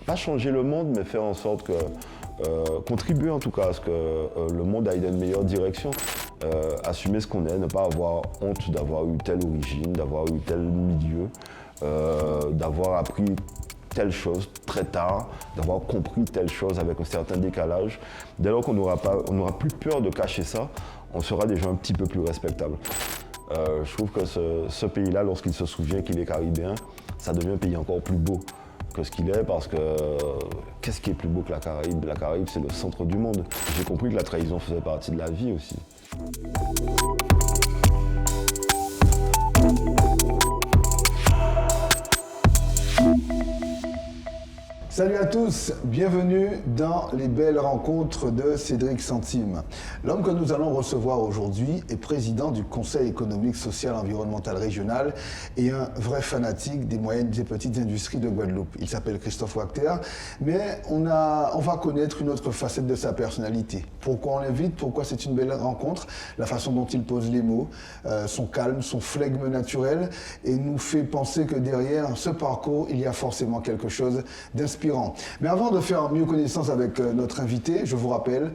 pas changer le monde, mais faire en sorte que, contribuer en tout cas à ce que le monde aille dans une meilleure direction. Assumer ce qu'on est, ne pas avoir honte d'avoir eu telle origine, d'avoir eu tel milieu, d'avoir appris telle chose très tard, d'avoir compris telle chose avec un certain décalage. Dès lors qu'on n'aura plus peur de cacher ça, on sera déjà un petit peu plus respectable. Je trouve que ce pays-là, lorsqu'il se souvient qu'il est caribéen, ça devient un pays encore plus beau que ce qu'il est, parce que qu'est-ce qui est plus beau que la Caraïbe? La Caraïbe, c'est le centre du monde. J'ai compris que la trahison faisait partie de la vie aussi. Salut à tous, bienvenue dans les belles rencontres de Cédric Centime. L'homme que nous allons recevoir aujourd'hui est président du Conseil économique, social, environnemental régional et un vrai fanatique des moyennes et petites industries de Guadeloupe. Il s'appelle Christophe Wachter, mais on va connaître une autre facette de sa personnalité. Pourquoi on l'invite? Pourquoi c'est une belle rencontre? La façon dont il pose les mots, son calme, son flegme naturel, et nous fait penser que derrière ce parcours, il y a forcément quelque chose d'inspirant. Mais avant de faire mieux connaissance avec notre invité, je vous rappelle,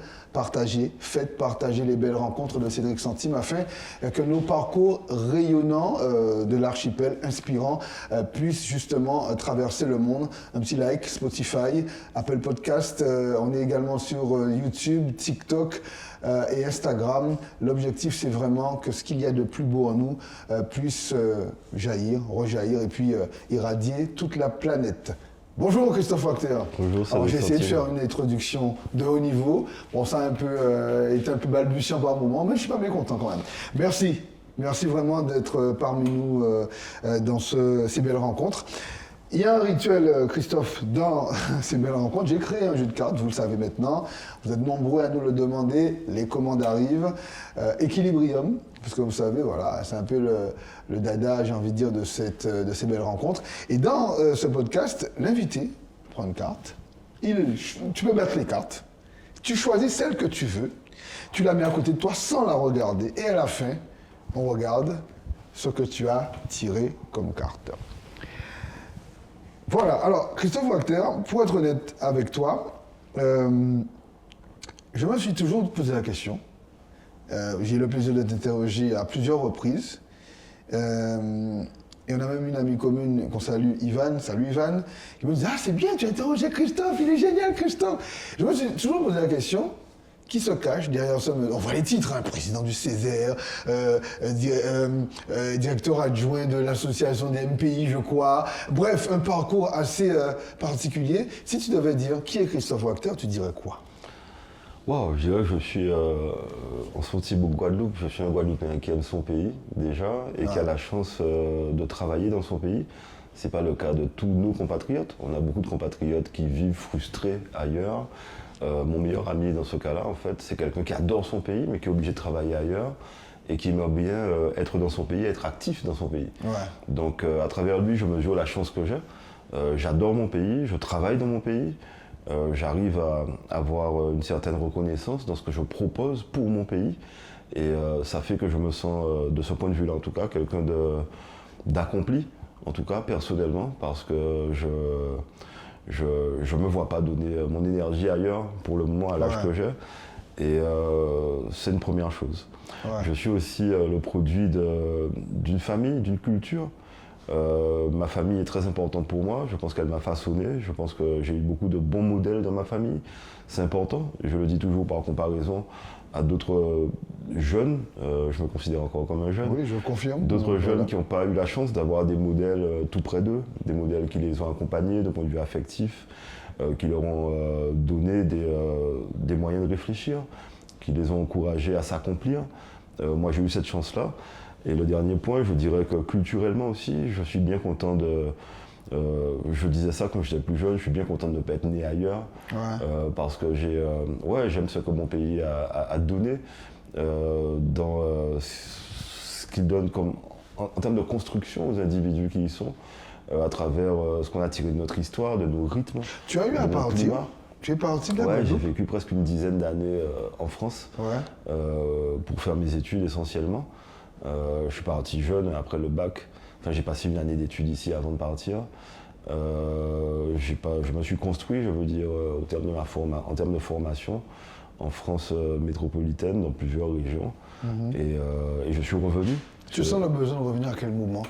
faites partager les belles rencontres de Cédric Centime afin que nos parcours rayonnants de l'archipel, inspirants, puissent justement traverser le monde. Un petit like, Spotify, Apple Podcast, on est également sur YouTube, TikTok et Instagram. L'objectif, c'est vraiment que ce qu'il y a de plus beau en nous puisse jaillir, rejaillir et puis irradier toute la planète. Bonjour Christophe Wachter. Bonjour, alors j'ai essayé de faire une introduction de haut niveau. Bon, ça a été un peu balbutiant par moment, mais je suis pas mécontent quand même. Merci. Merci vraiment d'être parmi nous dans ces belles rencontres. Il y a un rituel, Christophe, dans ces belles rencontres. J'ai créé un jeu de cartes, vous le savez maintenant. Vous êtes nombreux à nous le demander. Les commandes arrivent. Équilibrium, parce que vous savez, voilà, c'est un peu le dada, j'ai envie de dire, de ces belles rencontres. Et dans ce podcast, l'invité prend une carte. Tu peux mettre les cartes. Tu choisis celle que tu veux. Tu la mets à côté de toi sans la regarder. Et à la fin, on regarde ce que tu as tiré comme carte. Voilà, alors Christophe Wachter, pour être honnête avec toi, je me suis toujours posé la question. J'ai eu le plaisir de t'interroger à plusieurs reprises. Et on a même une amie commune qu'on salue, Ivan. Salut Ivan. Il me dit, ah c'est bien, tu as interrogé Christophe, il est génial Christophe. Je me suis toujours posé la question. Qui se cache derrière ça? On voit les titres, hein, président du Césaire, directeur adjoint de l'association des MPI, je crois. Bref, un parcours assez particulier. Si tu devais dire qui est Christophe Wachter, tu dirais quoi? Wow, je dirais que je suis en Santibou Guadeloupe, je suis un Guadeloupéen qui aime son pays déjà et qui a la chance de travailler dans son pays. C'est pas le cas de tous nos compatriotes. On a beaucoup de compatriotes qui vivent frustrés ailleurs. Mon meilleur ami dans ce cas-là, en fait, c'est quelqu'un qui adore son pays, mais qui est obligé de travailler ailleurs et qui aimerait bien être dans son pays, être actif dans son pays. Ouais. Donc, à travers lui, je mesure la chance que j'ai. J'adore mon pays, je travaille dans mon pays. J'arrive à avoir une certaine reconnaissance dans ce que je propose pour mon pays. Et ça fait que je me sens, de ce point de vue-là, en tout cas, quelqu'un d'accompli, en tout cas, personnellement, parce que je me vois pas donner mon énergie ailleurs pour le moment à l'âge que j'ai. Et c'est une première chose. Ouais. Je suis aussi le produit d'une famille, d'une culture. Ma famille est très importante pour moi. Je pense qu'elle m'a façonné. Je pense que j'ai eu beaucoup de bons modèles dans ma famille. C'est important. Je le dis toujours par comparaison à d'autres jeunes. Je me considère encore comme un jeune. Oui, je confirme. D'autres jeunes qui n'ont pas eu la chance d'avoir des modèles tout près d'eux, des modèles qui les ont accompagnés de point de vue affectif, qui leur ont donné des moyens de réfléchir, qui les ont encouragés à s'accomplir. Moi, j'ai eu cette chance-là. Et le dernier point, je dirais que culturellement aussi, je suis bien content de... je disais ça quand j'étais plus jeune, je suis bien content de ne pas être né ailleurs, parce que j'aime ce que mon pays a donné dans ce qu'il donne comme, en termes de construction aux individus qui y sont, à travers ce qu'on a tiré de notre histoire, de nos rythmes. Tu as eu à partir? Tu es parti de la Guadeloupe? Ouais, j'ai vécu presque une dizaine d'années en France pour faire mes études essentiellement. Je suis parti jeune après le bac. Enfin, j'ai passé une année d'études ici avant de partir. Je me suis construit, je veux dire, en termes de formation, en France métropolitaine, dans plusieurs régions. Et je suis revenu. Tu sens le besoin de revenir à quel moment?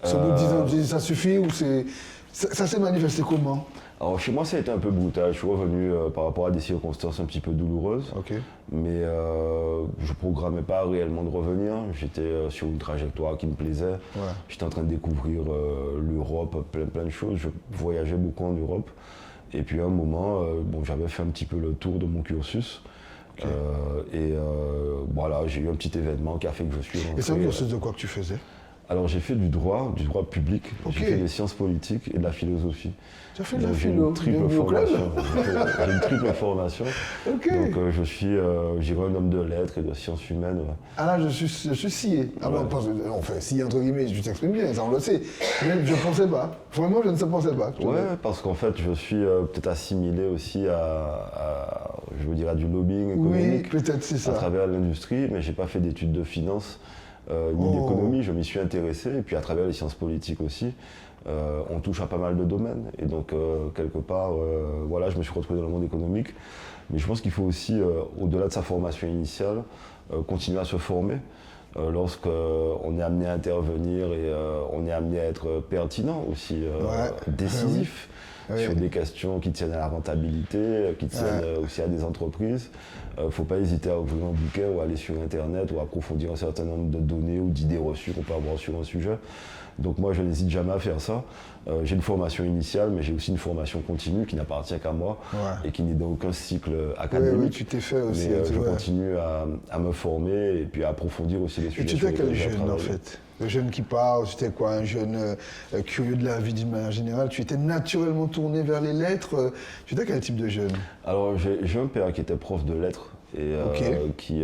Au bout de 10 ans, tu dis ça suffit ou ça s'est manifesté comment? Alors chez moi, ça a été un peu brutal. Je suis revenu par rapport à des circonstances un petit peu douloureuses. Okay. Mais je ne programmais pas réellement de revenir. J'étais sur une trajectoire qui me plaisait. Ouais. J'étais en train de découvrir l'Europe, plein de choses. Je voyageais beaucoup en Europe. Et puis à un moment, j'avais fait un petit peu le tour de mon cursus. Okay. Voilà, j'ai eu un petit événement qui a fait que je suis rentré. Et c'est un cursus de quoi que tu faisais? Alors j'ai fait du droit public, okay. J'ai fait des sciences politiques et de la philosophie. Tu as fait de la philo? J'ai une triple formation. Okay. Donc je suis, un homme de lettres et de sciences humaines. Ouais. Ah là, je suis scié. Ah ouais. Enfin, scié entre guillemets, je t'exprime bien, ça on le sait. Mais je ne pensais pas. Vraiment, je ne pensais pas. Ouais, parce qu'en fait, je suis peut-être assimilé aussi à du lobbying économique. Oui, peut-être c'est ça. À travers l'industrie, mais je n'ai pas fait d'études de finance. Ni d'économie, je m'y suis intéressé, et puis à travers les sciences politiques aussi, on touche à pas mal de domaines. Et donc, quelque part, voilà, je me suis retrouvé dans le monde économique. Mais je pense qu'il faut aussi, au-delà de sa formation initiale, continuer à se former. Lorsqu'on est amené à intervenir et on est amené à être pertinent aussi, décisif. Oui. Sur des questions qui tiennent à la rentabilité, qui tiennent aussi à des entreprises. Il ne faut pas hésiter à ouvrir un bouquin ou aller sur Internet ou approfondir un certain nombre de données ou d'idées reçues qu'on peut avoir sur un sujet. Donc moi, je n'hésite jamais à faire ça. J'ai une formation initiale, mais j'ai aussi une formation continue qui n'appartient qu'à moi et qui n'est dans aucun cycle académique. Oui, tu t'es fait aussi. Mais je continue à me former et puis à approfondir aussi les sujets. Et tu étais quel jeune en fait? Le jeune qui parle, c'était quoi? Un jeune curieux de la vie d'une manière générale? Tu étais naturellement tourné vers les lettres? Tu étais quel type de jeune? Alors j'ai un père qui était prof de lettres et qui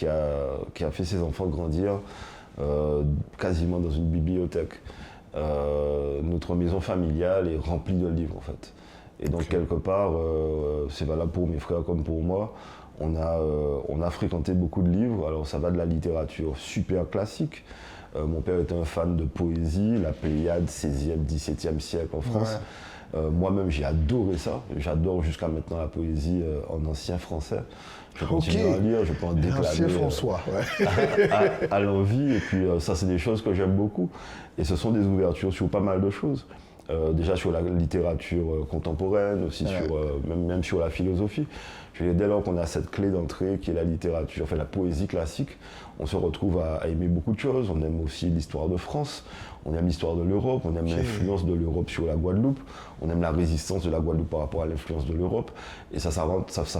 a fait ses enfants grandir quasiment dans une bibliothèque. Notre maison familiale est remplie de livres en fait. Et donc quelque part, c'est valable pour mes frères comme pour moi. On a fréquenté beaucoup de livres. Alors ça va de la littérature super classique. Mon père était un fan de poésie, la Pléiade, 16e, 17e siècle en France. Moi-même, j'ai adoré ça. J'adore jusqu'à maintenant la poésie en ancien français. Je continue à lire, je peux en déclamer Ancien François, à l'envie. Et puis ça, c'est des choses que j'aime beaucoup. Et ce sont des ouvertures sur pas mal de choses. Déjà sur la littérature contemporaine, aussi même sur la philosophie. Dès lors qu'on a cette clé d'entrée qui est la littérature, enfin la poésie classique, on se retrouve à aimer beaucoup de choses. On aime aussi l'histoire de France, on aime l'histoire de l'Europe, on aime l'influence de l'Europe sur la Guadeloupe, on aime la résistance de la Guadeloupe par rapport à l'influence de l'Europe. Et ça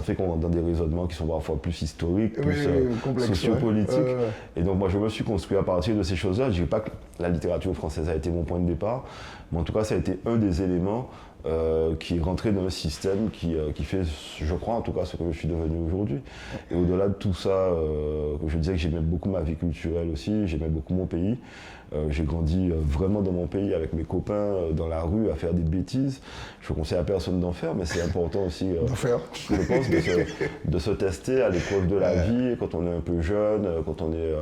fait qu'on rentre dans des raisonnements qui sont parfois plus historiques, plus sociopolitiques. Et donc moi je me suis construit à partir de ces choses-là. Je ne dis pas que la littérature française a été mon point de départ, mais en tout cas ça a été un des éléments qui est rentré dans le système qui fait, je crois en tout cas, ce que je suis devenu aujourd'hui. Et au-delà de tout ça, je disais que j'aimais beaucoup ma vie culturelle aussi, j'aimais beaucoup mon pays. J'ai grandi vraiment dans mon pays avec mes copains dans la rue à faire des bêtises. Je ne conseille à personne d'en faire, mais c'est important aussi, je pense, de se tester à l'épreuve de la vie quand on est un peu jeune, quand on n'est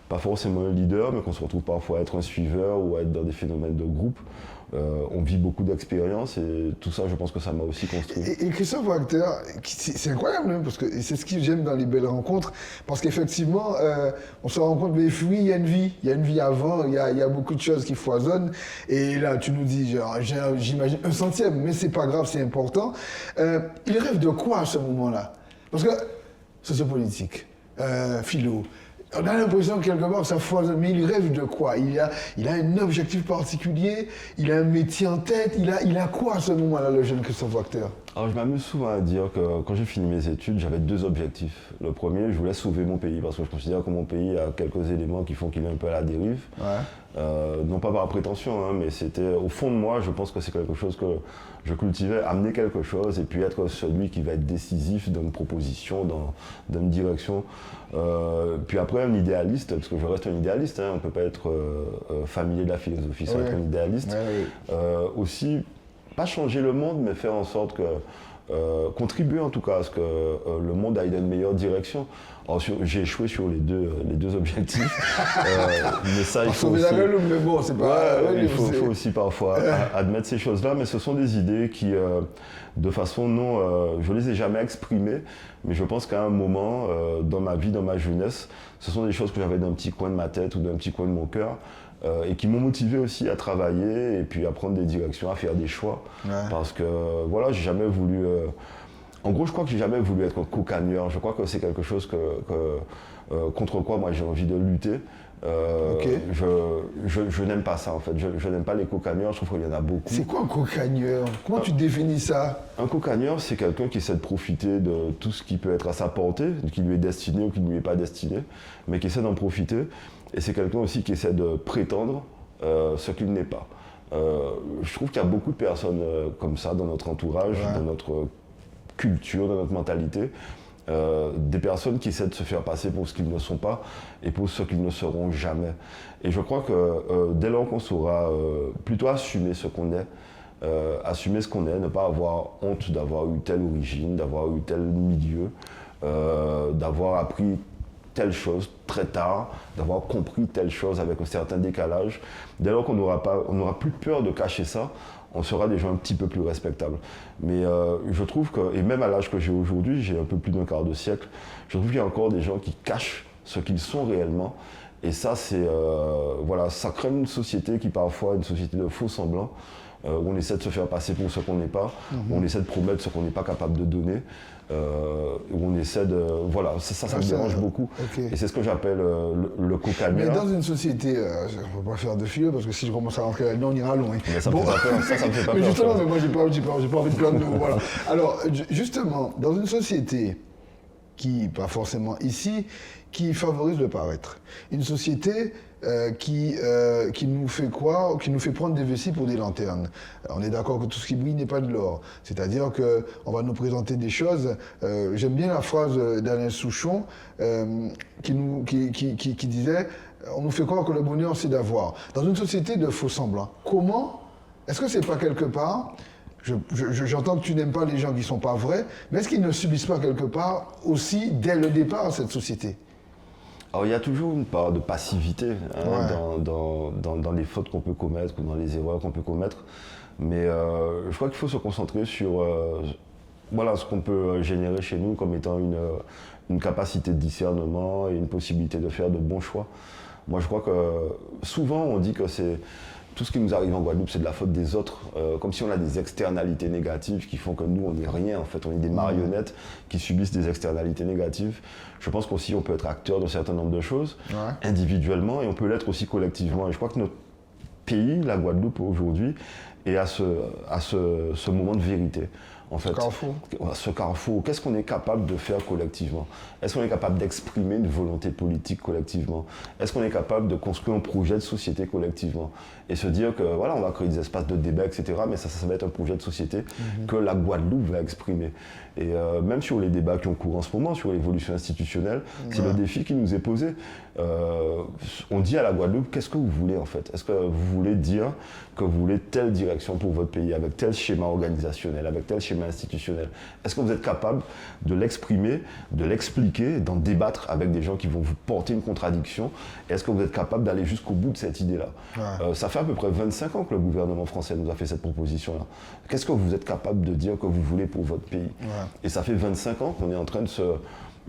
pas forcément un leader, mais qu'on se retrouve parfois à être un suiveur ou à être dans des phénomènes de groupe. On vit beaucoup d'expériences et tout ça, je pense que ça m'a aussi construit. Et Christophe Wachter, c'est incroyable, hein, parce que c'est ce que j'aime dans les belles rencontres, parce qu'effectivement, on se rend compte, mais oui, il y a une vie avant, il y a beaucoup de choses qui foisonnent, et là, tu nous dis, j'imagine 1/100, mais c'est pas grave, c'est important. Il rêve de quoi à ce moment-là? Parce que, sociopolitique, philo, on a l'impression que quelque part ça foisonne, mais il rêve de quoi? Il a un objectif particulier, il a un métier en tête, il a quoi à ce moment-là, le jeune Christophe Wachter? Alors je m'amuse souvent à dire que quand j'ai fini mes études, j'avais 2 objectifs. Le premier, je voulais sauver mon pays, parce que je considère que mon pays a quelques éléments qui font qu'il est un peu à la dérive. Non pas par prétention, hein, mais c'était au fond de moi, je pense que c'est quelque chose que je cultivais, amener quelque chose et puis être celui qui va être décisif dans une proposition, dans une direction. Puis après, un idéaliste, parce que je reste un idéaliste, hein, on ne peut pas être familier de la philosophie sans être un idéaliste. Aussi, pas changer le monde, mais faire en sorte que contribuer en tout cas à ce que le monde aille dans une meilleure direction. J'ai échoué sur les deux objectifs, mais ça, il faut aussi... mais bon, c'est pas... il faut aussi parfois admettre ces choses-là, mais ce sont des idées qui, de façon non... je ne les ai jamais exprimées, mais je pense qu'à un moment, dans ma vie, dans ma jeunesse, ce sont des choses que j'avais dans un petit coin de ma tête ou dans un petit coin de mon cœur, et qui m'ont motivé aussi à travailler et puis à prendre des directions, à faire des choix. Parce que, voilà, j'ai jamais voulu... En gros, je crois que j'ai jamais voulu être un cocagneur. Je crois que c'est quelque chose contre quoi moi j'ai envie de lutter. Je n'aime pas ça en fait. Je n'aime pas les cocagneurs. Je trouve qu'il y en a beaucoup. C'est quoi un cocagneur? Comment tu définis ça? Un cocagneur, c'est quelqu'un qui essaie de profiter de tout ce qui peut être à sa portée, qui lui est destiné ou qui ne lui est pas destiné, mais qui essaie d'en profiter. Et c'est quelqu'un aussi qui essaie de prétendre ce qu'il n'est pas. Je trouve qu'il y a beaucoup de personnes comme ça dans notre entourage, dans notre culture, dans notre mentalité, des personnes qui essaient de se faire passer pour ce qu'ils ne sont pas et pour ce qu'ils ne seront jamais. Et je crois que dès lors qu'on saura plutôt assumer ce qu'on est, assumer ce qu'on est, ne pas avoir honte d'avoir eu telle origine, d'avoir eu tel milieu, d'avoir appris telle chose très tard, d'avoir compris telle chose avec un certain décalage. Dès lors qu'on n'aura plus peur de cacher ça, on sera des gens un petit peu plus respectables. Mais je trouve que, et même à l'âge que j'ai aujourd'hui, j'ai un peu plus d'un quart de siècle, je trouve qu'il y a encore des gens qui cachent ce qu'ils sont réellement. Et ça, voilà, ça crée une société qui parfois est une société de faux semblants, où on essaie de se faire passer pour ce qu'on n'est pas, où on essaie de promettre ce qu'on n'est pas capable de donner, où on essaie de... Voilà, ça me dérange beaucoup. Et c'est ce que j'appelle le cocagneur. Mais dans une société, je ne peux pas faire de philo, parce que si je commence à rentrer là-dedans, on ira loin. Mais ça me fait pas peur, ça me fait pas mais peur. Justement, mais moi, j'ai pas envie de plaindre de vous. Voilà. Alors, justement, dans une société qui, pas forcément ici, qui favorise le paraître, une société qui nous fait croire, qui nous fait prendre des vessies pour des lanternes. On est d'accord que tout ce qui brille n'est pas de l'or. C'est-à-dire qu'on va nous présenter des choses. J'aime bien la phrase d'Alain Souchon qui disait « On nous fait croire que le bonheur, c'est d'avoir ». Dans une société de faux semblants, comment, est-ce que c'est pas quelque part, j'entends que tu n'aimes pas les gens qui ne sont pas vrais, mais est-ce qu'ils ne subissent pas quelque part aussi, dès le départ, cette société ? Alors il y a toujours une part de passivité dans les fautes qu'on peut commettre ou dans les erreurs qu'on peut commettre, mais je crois qu'il faut se concentrer sur voilà, ce qu'on peut générer chez nous comme étant une capacité de discernement et une possibilité de faire de bons choix. Moi je crois que souvent on dit que c'est tout ce qui nous arrive en Guadeloupe, c'est de la faute des autres, comme si on a des externalités négatives qui font que nous, on n'est rien, en fait. On est des marionnettes qui subissent des externalités négatives. Je pense qu'aussi, on peut être acteur d'un certain nombre de choses, individuellement, et on peut l'être aussi collectivement. Et je crois que notre pays, la Guadeloupe, aujourd'hui, est à ce moment de vérité. En fait, ce carrefour, qu'est-ce qu'on est capable de faire collectivement? Est-ce qu'on est capable d'exprimer une volonté politique collectivement? Est-ce qu'on est capable de construire un projet de société collectivement? Et se dire que voilà, on va créer des espaces de débat, etc. Mais ça va être un projet de société que la Guadeloupe va exprimer. Et même sur les débats qui ont cours en ce moment, sur l'évolution institutionnelle, c'est le défi qui nous est posé. On dit à la Guadeloupe, qu'est-ce que vous voulez en fait? Est-ce que vous voulez dire que vous voulez telle direction pour votre pays, avec tel schéma organisationnel, avec tel schéma institutionnel? Est-ce que vous êtes capable de l'exprimer, de l'expliquer, d'en débattre avec des gens qui vont vous porter une contradiction? Est-ce que vous êtes capable d'aller jusqu'au bout de cette idée-là? Ça fait à peu près 25 ans que le gouvernement français nous a fait cette proposition-là. Qu'est-ce que vous êtes capable de dire que vous voulez pour votre pays? Et ça fait 25 ans qu'on est en train de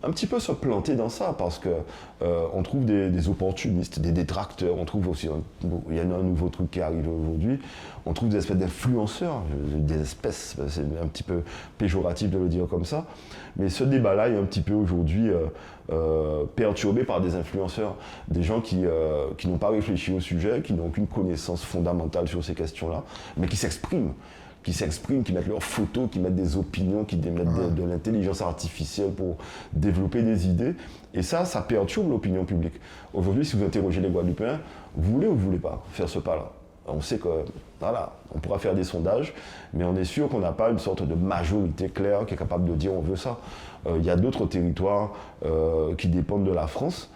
un petit peu se planter dans ça, parce que on trouve des opportunistes, des détracteurs, on trouve aussi, il y a un nouveau truc qui arrive aujourd'hui, on trouve des espèces d'influenceurs, c'est un petit peu péjoratif de le dire comme ça, mais ce débat-là est un petit peu aujourd'hui perturbé par des influenceurs, des gens qui n'ont pas réfléchi au sujet, qui n'ont aucune connaissance fondamentale sur ces questions-là, mais qui s'expriment, qui mettent leurs photos, qui mettent des opinions, qui mettent de l'intelligence artificielle pour développer des idées. Et ça perturbe l'opinion publique. Aujourd'hui, si vous interrogez les Guadeloupéens, vous voulez ou vous ne voulez pas faire ce pas-là? On sait que, voilà, on pourra faire des sondages, mais on est sûr qu'on n'a pas une sorte de majorité claire qui est capable de dire on veut ça. Il y a d'autres territoires qui dépendent de la France,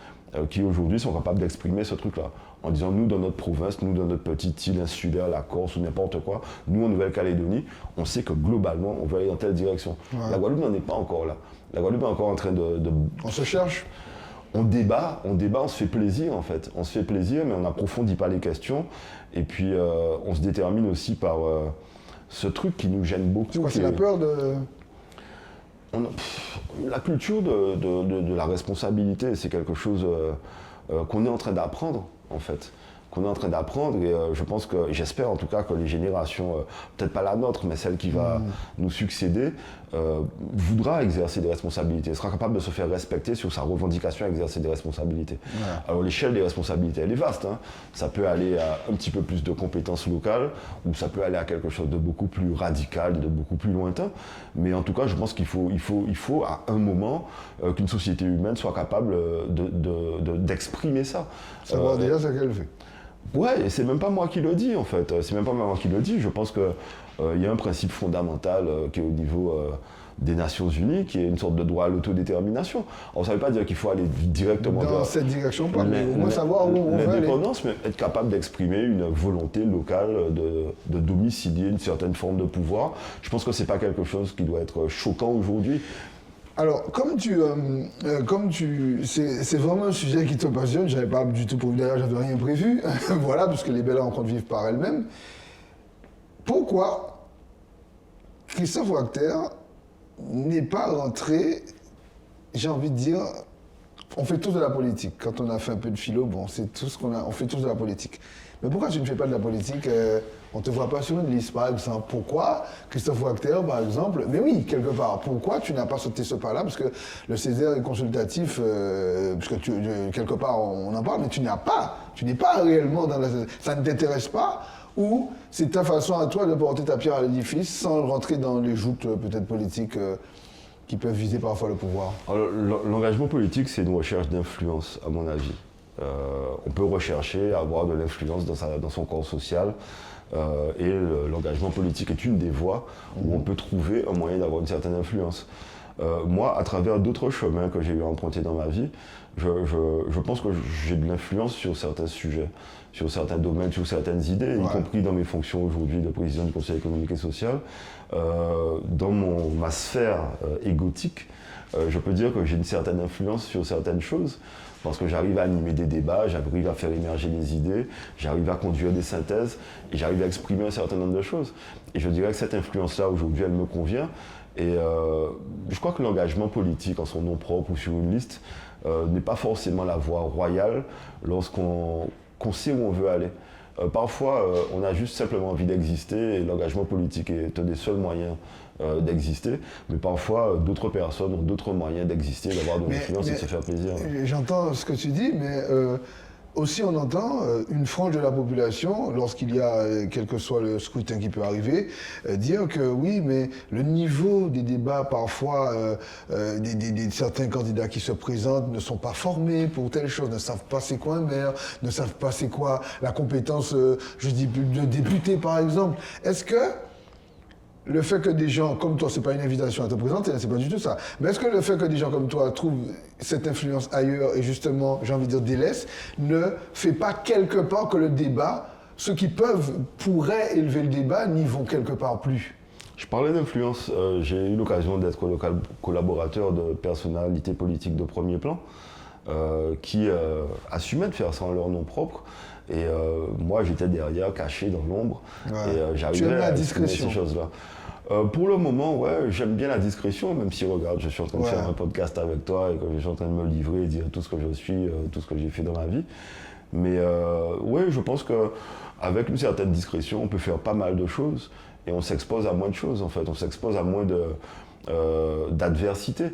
qui aujourd'hui sont capables d'exprimer ce truc-là. En disant, nous, dans notre province, nous, dans notre petite île insulaire, la Corse ou n'importe quoi, nous, en Nouvelle-Calédonie, on sait que globalement, on veut aller dans telle direction. Ouais. La Guadeloupe n'en est pas encore là. La Guadeloupe est encore en train de... On se cherche. On débat, on se fait plaisir en fait. On se fait plaisir, mais on n'approfondit pas les questions. Et puis, on se détermine aussi par ce truc qui nous gêne beaucoup. C'est quoi, c'est la peur de... La culture de la responsabilité, c'est quelque chose qu'on est en train d'apprendre, en fait. Qu'on est en train d'apprendre et je pense que, j'espère en tout cas que les générations, peut-être pas la nôtre, mais celle qui va nous succéder, voudra exercer des responsabilités, sera capable de se faire respecter sur sa revendication à exercer des responsabilités. Ouais. Alors l'échelle des responsabilités, elle est vaste. Hein. Ça peut aller à un petit peu plus de compétences locales ou ça peut aller à quelque chose de beaucoup plus radical, de beaucoup plus lointain. Mais en tout cas, je pense qu'il faut à un moment qu'une société humaine soit capable d'exprimer ça. Savoir déjà ce qu'elle fait. Ouais, et c'est même pas moi qui le dis en fait. C'est même pas moi qui le dis. Je pense que y a un principe fondamental qui est au niveau des Nations Unies, qui est une sorte de droit à l'autodétermination. Alors ça ne veut pas dire qu'il faut aller directement dans cette direction, mais au moins savoir où on veut aller. L'indépendance, mais être capable d'exprimer une volonté locale de domicilier une certaine forme de pouvoir. Je pense que c'est pas quelque chose qui doit être choquant aujourd'hui. Alors, c'est vraiment un sujet qui te passionne, j'avais pas du tout prévu, d'ailleurs j'avais rien prévu, voilà, parce que les belles rencontres vivent par elles-mêmes. Pourquoi Christophe Wachter n'est pas rentré, j'ai envie de dire, on fait tous de la politique, quand on a fait un peu de philo, bon, c'est tout ce qu'on a, on fait tous de la politique. Mais pourquoi tu ne fais pas de la politique on ne te voit pas sur une liste, par exemple. Pourquoi Christophe Wachter, par exemple, mais oui, quelque part, pourquoi tu n'as pas sauté ce pas-là? Parce que le Césaire est consultatif, parce que quelque part, on en parle, mais tu n'es pas réellement dans la... Ça ne t'intéresse pas, ou c'est ta façon à toi de porter ta pierre à l'édifice sans rentrer dans les joutes peut-être politiques qui peuvent viser parfois le pouvoir? L'engagement politique, c'est une recherche d'influence, à mon avis. On peut rechercher, avoir de l'influence dans son corps social, et l'engagement politique est une des voies où on peut trouver un moyen d'avoir une certaine influence. Moi, à travers d'autres chemins que j'ai eu à emprunter dans ma vie, je pense que j'ai de l'influence sur certains sujets, sur certains domaines, sur certaines idées, y compris dans mes fonctions aujourd'hui de président du Conseil économique et social. Dans ma sphère égotique, je peux dire que j'ai une certaine influence sur certaines choses, parce que j'arrive à animer des débats, j'arrive à faire émerger des idées, j'arrive à conduire des synthèses, et j'arrive à exprimer un certain nombre de choses. Et je dirais que cette influence-là, aujourd'hui, elle me convient. Et je crois que l'engagement politique en son nom propre ou sur une liste n'est pas forcément la voie royale lorsqu'on sait où on veut aller. Parfois, on a juste simplement envie d'exister et l'engagement politique est un des seuls moyens d'exister. Mais parfois, d'autres personnes ont d'autres moyens d'exister, d'avoir de l'influence et de se faire plaisir. J'entends ce que tu dis, mais aussi on entend une frange de la population, lorsqu'il y a, quel que soit le scrutin qui peut arriver, dire que oui, mais le niveau des débats, parfois, certains candidats qui se présentent ne sont pas formés pour telle chose, ne savent pas c'est quoi un maire, ne savent pas c'est quoi la compétence, je dis, de député par exemple. Est-ce que le fait que des gens comme toi, c'est pas une invitation à te présenter, c'est pas du tout ça. Mais est-ce que le fait que des gens comme toi trouvent cette influence ailleurs et justement, j'ai envie de dire, délaissent, ne fait pas quelque part que le débat, ceux qui pourraient élever le débat, n'y vont quelque part plus? Je parlais d'influence. J'ai eu l'occasion d'être collaborateur de personnalités politiques de premier plan qui assumaient de faire ça en leur nom propre. Et moi, j'étais derrière, caché dans l'ombre. Ouais. Et j'arrivais à exprimer ces choses-là. Pour le moment, ouais, j'aime bien la discrétion, même si, regarde, je suis en train de faire un podcast avec toi et que je suis en train de me livrer et dire tout ce que je suis, tout ce que j'ai fait dans ma vie. Mais ouais, je pense qu'avec une certaine discrétion, on peut faire pas mal de choses et on s'expose à moins de choses, en fait. On s'expose à moins d'adversité.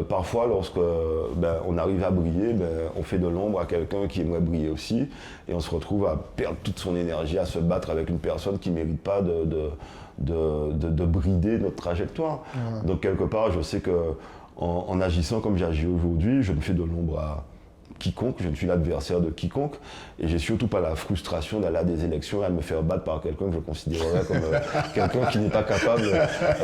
Parfois, lorsque on arrive à briller, on fait de l'ombre à quelqu'un qui aimerait briller aussi, et on se retrouve à perdre toute son énergie, à se battre avec une personne qui ne mérite pas de brider notre trajectoire. Donc quelque part, je sais qu'en agissant comme j'agis aujourd'hui, je ne fais de l'ombre à quiconque, je ne suis l'adversaire de quiconque, et j'ai surtout pas la frustration d'aller à des élections et à me faire battre par quelqu'un que je considérerais comme quelqu'un qui n'est pas capable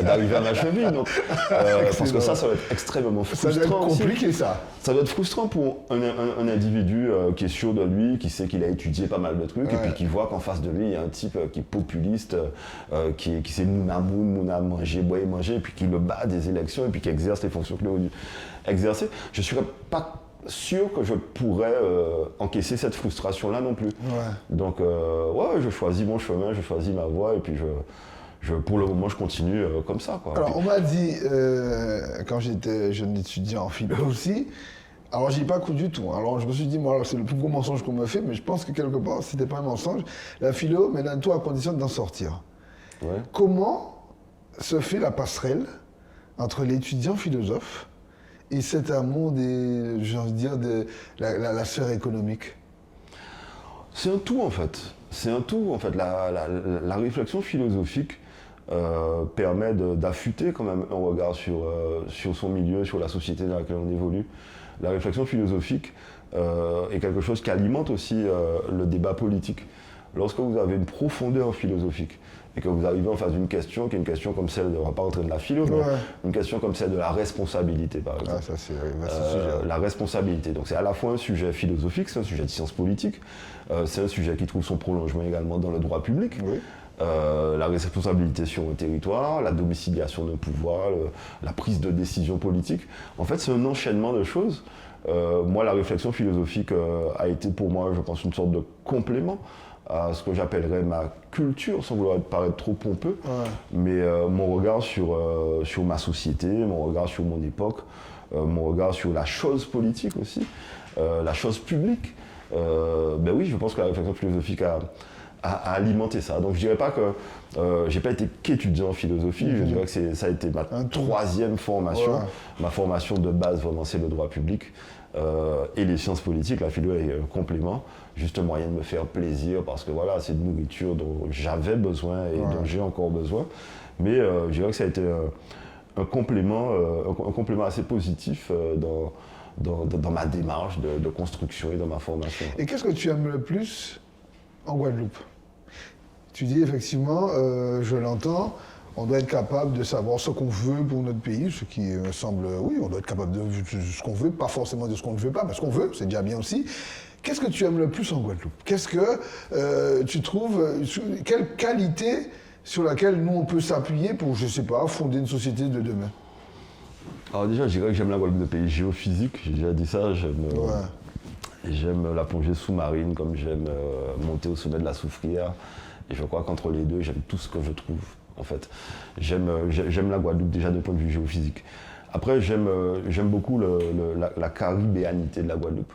d'arriver à ma cheville. Donc, parce que ça va être extrêmement frustrant. Ça doit être compliqué, aussi. ça. Ça doit être frustrant pour un individu qui est sûr de lui, qui sait qu'il a étudié pas mal de trucs, et puis qui voit qu'en face de lui, il y a un type qui est populiste, qui sait mouna manger, boire et manger, et puis qui le bat à des élections, et puis qui exerce les fonctions qu'il aurait dû exercer. Je ne serais pas sûr que je pourrais encaisser cette frustration-là non plus. Donc, je choisis mon chemin, je choisis ma voie, et puis pour le moment, je continue comme ça, quoi. Alors, on m'a dit, quand j'étais jeune étudiant en philo aussi, alors j'y ai pas cru du tout. Alors je me suis dit, moi, c'est le plus gros mensonge qu'on me fait, mais je pense que quelque part, c'était pas un mensonge. La philo, mais donne-toi à condition d'en sortir. Ouais. Comment se fait la passerelle entre l'étudiant philosophe et cet amour j'ai envie de dire, de la sphère économique? C'est un tout, en fait. C'est un tout, en fait. La réflexion philosophique permet d'affûter quand même un regard sur son milieu, sur la société dans laquelle on évolue. La réflexion philosophique est quelque chose qui alimente aussi le débat politique. Lorsque vous avez une profondeur philosophique et que vous arrivez en face d'une question qui est une question comme celle, on ne va pas rentrer de la philo, mais une question comme celle de la responsabilité, par exemple. Ah, ça c'est sujet. La responsabilité. Donc c'est à la fois un sujet philosophique, c'est un sujet de science politique, c'est un sujet qui trouve son prolongement également dans le droit public. Oui. La responsabilité sur un territoire, la domiciliation d'un pouvoir, la prise de décision politique. En fait, c'est un enchaînement de choses. Moi, la réflexion philosophique a été pour moi, je pense, une sorte de complément à ce que j'appellerais ma culture, sans vouloir paraître trop pompeux, mais mon regard sur ma société, mon regard sur mon époque, mon regard sur la chose politique aussi, la chose publique. Oui, je pense que la réflexion philosophique a alimenté ça. Donc je dirais pas que j'ai pas été qu'étudiant en philosophie, je dirais que ça a été ma troisième formation. Ma formation de base, vraiment, c'est le droit public et les sciences politiques. La philo est un complément, juste un moyen de me faire plaisir parce que voilà, c'est une nourriture dont j'avais besoin et dont j'ai encore besoin. Mais je dirais que ça a été un complément assez positif dans ma démarche de construction et dans ma formation. Et qu'est-ce que tu aimes le plus en Guadeloupe? Tu dis effectivement, je l'entends, on doit être capable de savoir ce qu'on veut pour notre pays, ce qui me semble, oui, on doit être capable de ce qu'on veut, pas forcément de ce qu'on ne veut pas, mais ce qu'on veut, c'est déjà bien aussi. Qu'est-ce que tu aimes le plus en Guadeloupe? Qu'est-ce que tu trouves, quelle qualité sur laquelle nous on peut s'appuyer pour, je sais pas, fonder une société de demain? Alors déjà, je dirais que j'aime la Guadeloupe de pays géophysique, j'ai déjà dit ça, j'aime la plongée sous-marine, comme j'aime monter au sommet de la Soufrière. Et je crois qu'entre les deux, j'aime tout ce que je trouve, en fait. J'aime la Guadeloupe déjà d'un point de vue géophysique. Après, j'aime beaucoup la caribéanité de la Guadeloupe.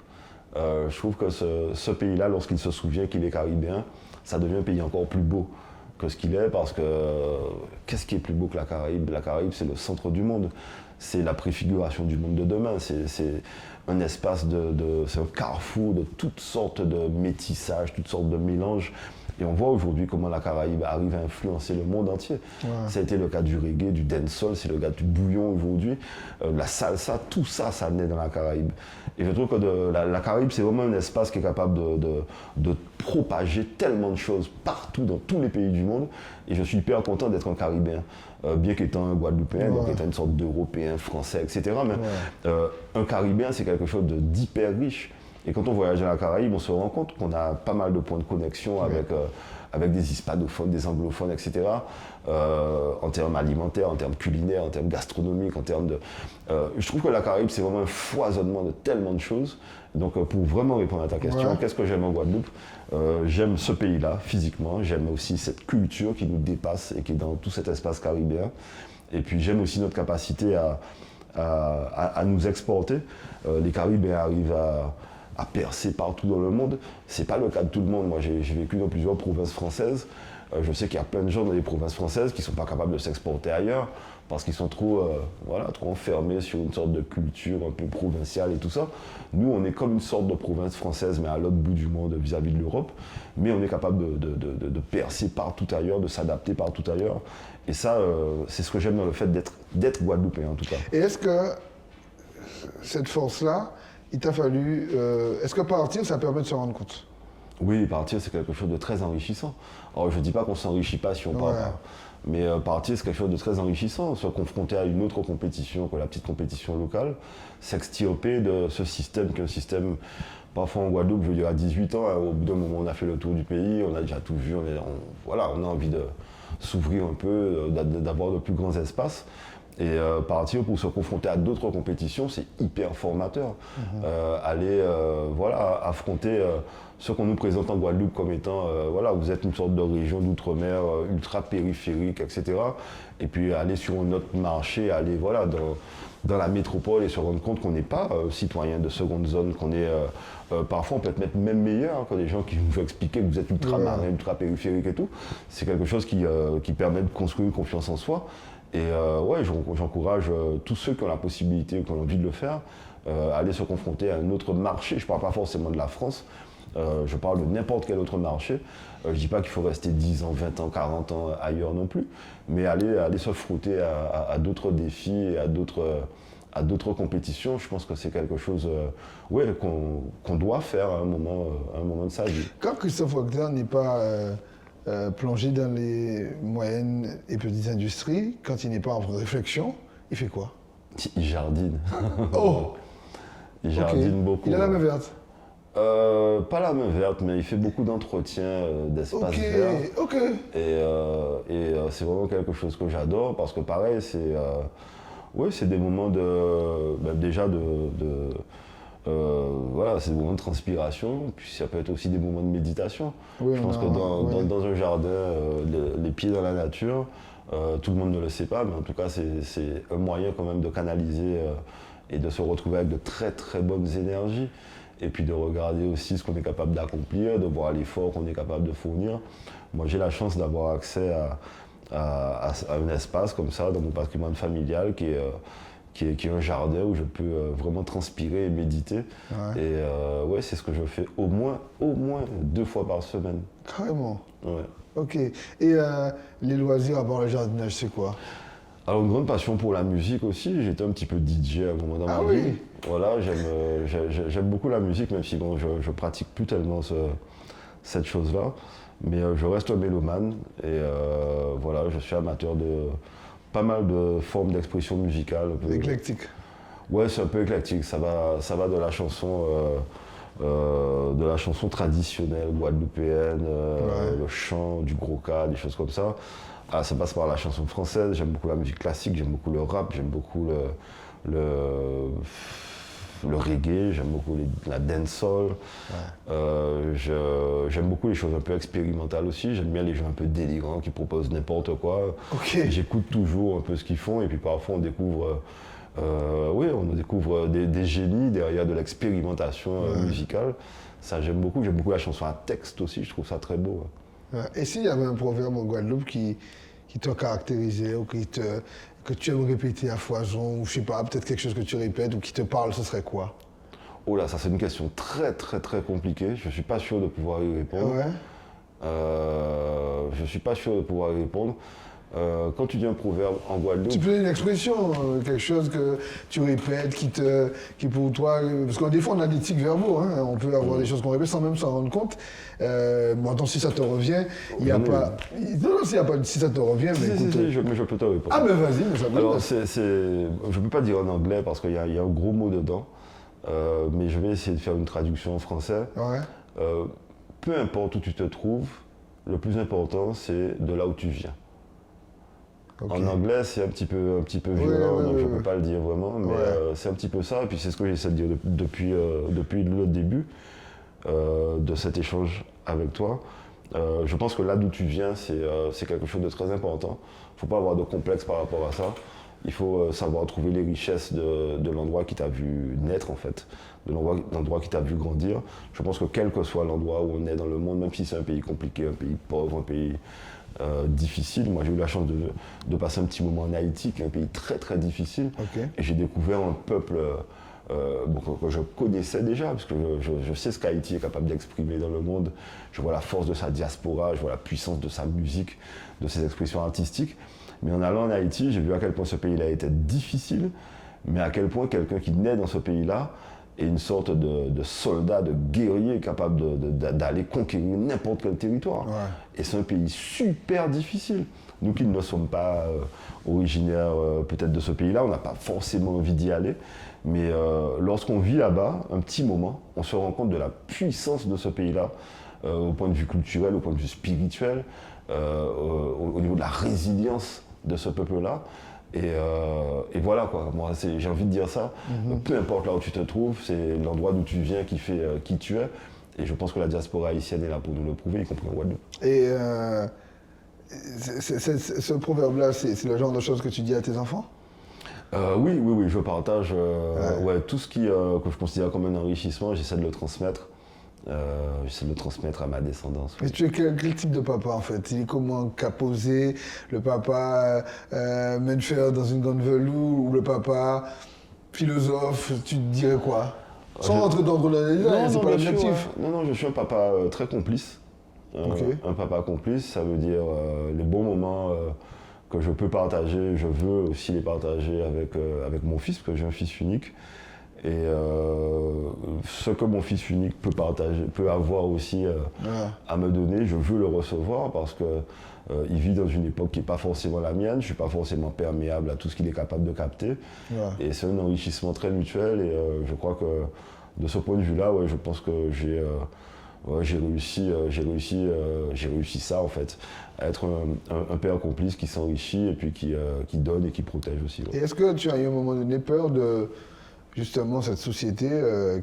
Je trouve que ce pays-là, lorsqu'il se souvient qu'il est caribéen, ça devient un pays encore plus beau que ce qu'il est, parce que qu'est-ce qui est plus beau que la Caraïbe? La Caraïbe, c'est le centre du monde. C'est la préfiguration du monde de demain. C'est un espace c'est un carrefour de toutes sortes de métissages, toutes sortes de mélanges. Et on voit aujourd'hui comment la Caraïbe arrive à influencer le monde entier. Ça a été le cas du reggae, du dancehall, c'est le cas du bouillon aujourd'hui, la salsa, tout ça, ça naît dans la Caraïbe. Et je trouve que la Caraïbe, c'est vraiment un espace qui est capable de propager tellement de choses partout, dans tous les pays du monde. Et je suis hyper content d'être un Caribéen, bien qu'étant un Guadeloupéen, donc étant une sorte d'Européen, Français, etc. Mais un Caribéen, c'est quelque chose d'hyper riche. Et quand on voyage dans la Caraïbe, on se rend compte qu'on a pas mal de points de connexion avec des hispanophones, des anglophones, etc. En termes alimentaires, en termes culinaires, en termes gastronomiques, en termes de... je trouve que la Caraïbe, c'est vraiment un foisonnement de tellement de choses. Donc pour vraiment répondre à ta question, qu'est-ce que j'aime en Guadeloupe? J'aime ce pays-là, physiquement. J'aime aussi cette culture qui nous dépasse et qui est dans tout cet espace caribéen. Et puis j'aime aussi notre capacité à nous exporter. Les Caribéens arrivent à percer partout dans le monde. C'est pas le cas de tout le monde. Moi, j'ai vécu dans plusieurs provinces françaises. Je sais qu'il y a plein de gens dans les provinces françaises qui ne sont pas capables de s'exporter ailleurs parce qu'ils sont trop enfermés sur une sorte de culture un peu provinciale et tout ça. Nous, on est comme une sorte de province française, mais à l'autre bout du monde vis-à-vis de l'Europe. Mais on est capable de percer partout ailleurs, de s'adapter partout ailleurs. Et ça, c'est ce que j'aime dans le fait d'être guadeloupéen, en tout cas. Et est-ce que cette force-là, il t'a fallu... Est-ce que partir, ça permet de se rendre compte? Oui, partir, c'est quelque chose de très enrichissant. Alors, je ne dis pas qu'on ne s'enrichit pas si on part pas. Mais partir, c'est quelque chose de très enrichissant. Se confronter à une autre compétition que la petite compétition locale, s'extirper de ce système qui est un système, parfois en Guadeloupe, je veux dire à 18 ans, hein, au bout d'un moment, on a fait le tour du pays, on a déjà tout vu, on a envie de s'ouvrir un peu, d'avoir de plus grands espaces. Et partir pour se confronter à d'autres compétitions, c'est hyper formateur. Aller affronter ce qu'on nous présente en Guadeloupe comme étant, vous êtes une sorte de région d'outre-mer ultra périphérique, etc. Et puis aller sur un autre marché, aller dans la métropole et se rendre compte qu'on n'est pas citoyen de seconde zone, qu'on est parfois on peut être même meilleur que des gens qui nous expliquaient que vous êtes ultra marin, ultra périphérique et tout. C'est quelque chose qui permet de construire une confiance en soi. Et j'encourage tous ceux qui ont la possibilité ou qui ont envie de le faire, aller se confronter à un autre marché. Je ne parle pas forcément de la France, je parle de n'importe quel autre marché. Je ne dis pas qu'il faut rester 10 ans, 20 ans, 40 ans ailleurs non plus, mais aller se frotter à d'autres défis et à d'autres compétitions. Je pense que c'est quelque chose qu'on doit faire à un moment de sa vie. Quand Christophe Wachter n'est pas plongé dans les moyennes et petites industries, quand il n'est pas en réflexion, il fait quoi? Il jardine. Oh. Il jardine beaucoup. Il a la main verte? Pas la main verte, mais il fait beaucoup d'entretien d'espaces verts. Ok. Et c'est vraiment quelque chose que j'adore parce que pareil, c'est des moments c'est des moments de transpiration, puis ça peut être aussi des moments de méditation. Je pense que dans un jardin, les pieds dans la nature, tout le monde ne le sait pas, mais en tout cas c'est un moyen quand même de canaliser et de se retrouver avec de très très bonnes énergies. Et puis de regarder aussi ce qu'on est capable d'accomplir, de voir l'effort qu'on est capable de fournir. Moi j'ai la chance d'avoir accès à un espace comme ça dans mon patrimoine familial qui est un jardin où je peux vraiment transpirer et méditer. Et c'est ce que je fais au moins 2 fois par semaine. Carrément. Ouais. Ok. Et les loisirs à part le jardinage, c'est quoi? Alors une grande passion pour la musique aussi. J'étais un petit peu DJ à un moment dans ma vie. Voilà, j'aime beaucoup la musique, même si bon, je pratique plus tellement cette chose-là. Mais je reste un mélomane et je suis amateur de pas mal de formes d'expression musicale. Éclectique. Ouais, c'est un peu éclectique. Ça va de la chanson traditionnelle guadeloupéenne, le chant, du gros cas, des choses comme ça. Ça passe par la chanson française. J'aime beaucoup la musique classique, j'aime beaucoup le rap, j'aime beaucoup le reggae, j'aime beaucoup la dancehall. J'aime beaucoup les choses un peu expérimentales aussi. J'aime bien les gens un peu délirants qui proposent n'importe quoi. J'écoute toujours un peu ce qu'ils font et puis parfois on découvre des génies derrière de l'expérimentation musicale. Ça j'aime beaucoup la chanson à texte aussi, je trouve ça très beau. Et s'il y avait un proverbe en Guadeloupe qui t'a caractérisé ou que tu aimes répéter à foison, ou je sais pas, peut-être quelque chose que tu répètes ou qui te parle, ce serait quoi? Oh là, ça c'est une question très très très compliquée. Je suis pas sûr de pouvoir y répondre. Je suis pas sûr de pouvoir y répondre. Quand tu dis un proverbe en Guadeloupe... Tu peux donner une expression, quelque chose que tu répètes, qui pour toi... Parce que des fois, on a des tics verbaux, hein, on peut avoir des choses qu'on répète sans même s'en rendre compte. Donc si ça te revient, il n'y a pas... Non, si ça te revient, mais écoute... Mais je peux te répondre. Ah ben vas-y, mais ça peut... Alors, je ne peux pas dire en anglais parce qu'il y a un gros mot dedans, mais je vais essayer de faire une traduction en français. Peu importe où tu te trouves, le plus important, c'est de là où tu viens. En anglais, c'est un petit peu violent, donc je ne peux pas le dire vraiment, mais c'est un petit peu ça, et puis c'est ce que j'essaie de dire depuis le début de cet échange avec toi. Je pense que là d'où tu viens, c'est quelque chose de très important. Il ne faut pas avoir de complexe par rapport à ça. Il faut savoir trouver les richesses de l'endroit qui t'a vu naître, en fait, de l'endroit qui t'a vu grandir. Je pense que quel que soit l'endroit où on est dans le monde, même si c'est un pays compliqué, un pays pauvre, un pays difficile. Moi, j'ai eu la chance de passer un petit moment en Haïti, qui est un pays très très difficile. Et j'ai découvert un peuple que je connaissais déjà, parce que je sais ce qu'Haïti est capable d'exprimer dans le monde. Je vois la force de sa diaspora, je vois la puissance de sa musique, de ses expressions artistiques. Mais en allant en Haïti, j'ai vu à quel point ce pays-là était difficile, mais à quel point quelqu'un qui naît dans ce pays-là et une sorte de soldat, de guerrier capable d'aller conquérir n'importe quel territoire. Ouais. Et c'est un pays super difficile. Nous qui ne sommes pas originaires peut-être de ce pays-là, on n'a pas forcément envie d'y aller. Mais lorsqu'on vit là-bas, un petit moment, on se rend compte de la puissance de ce pays-là, au point de vue culturel, au point de vue spirituel, au niveau de la résilience de ce peuple-là. Et voilà quoi, moi j'ai envie de dire ça, peu importe là où tu te trouves, c'est l'endroit d'où tu viens qui fait qui tu es. Et je pense que la diaspora haïtienne est là pour nous le prouver, y compris en Guadeloupe. Et ce proverbe-là, c'est le genre de choses que tu dis à tes enfants? Oui, je partage tout ce que je considère comme un enrichissement, j'essaie de le transmettre. J'essaie de le transmettre à ma descendance. Mais tu es quel type de papa en fait? Il est comment caposé? Le papa Menfer dans une grande velours ou le papa philosophe? Tu te dirais quoi? Sans rentrer dans le détail, c'est pas l'objectif. Non, je suis un papa très complice. Un papa complice, ça veut dire les bons moments que je peux partager, je veux aussi les partager avec mon fils, parce que j'ai un fils unique. Et ce que mon fils unique peut partager, peut avoir aussi à me donner, je veux le recevoir parce que il vit dans une époque qui n'est pas forcément la mienne, je ne suis pas forcément perméable à tout ce qu'il est capable de capter. Et c'est un enrichissement très mutuel et je crois que de ce point de vue-là, je pense que j'ai réussi ça en fait, à être un père complice qui s'enrichit et puis qui donne et qui protège aussi. Et est-ce que tu as eu à un moment donné peur de justement cette société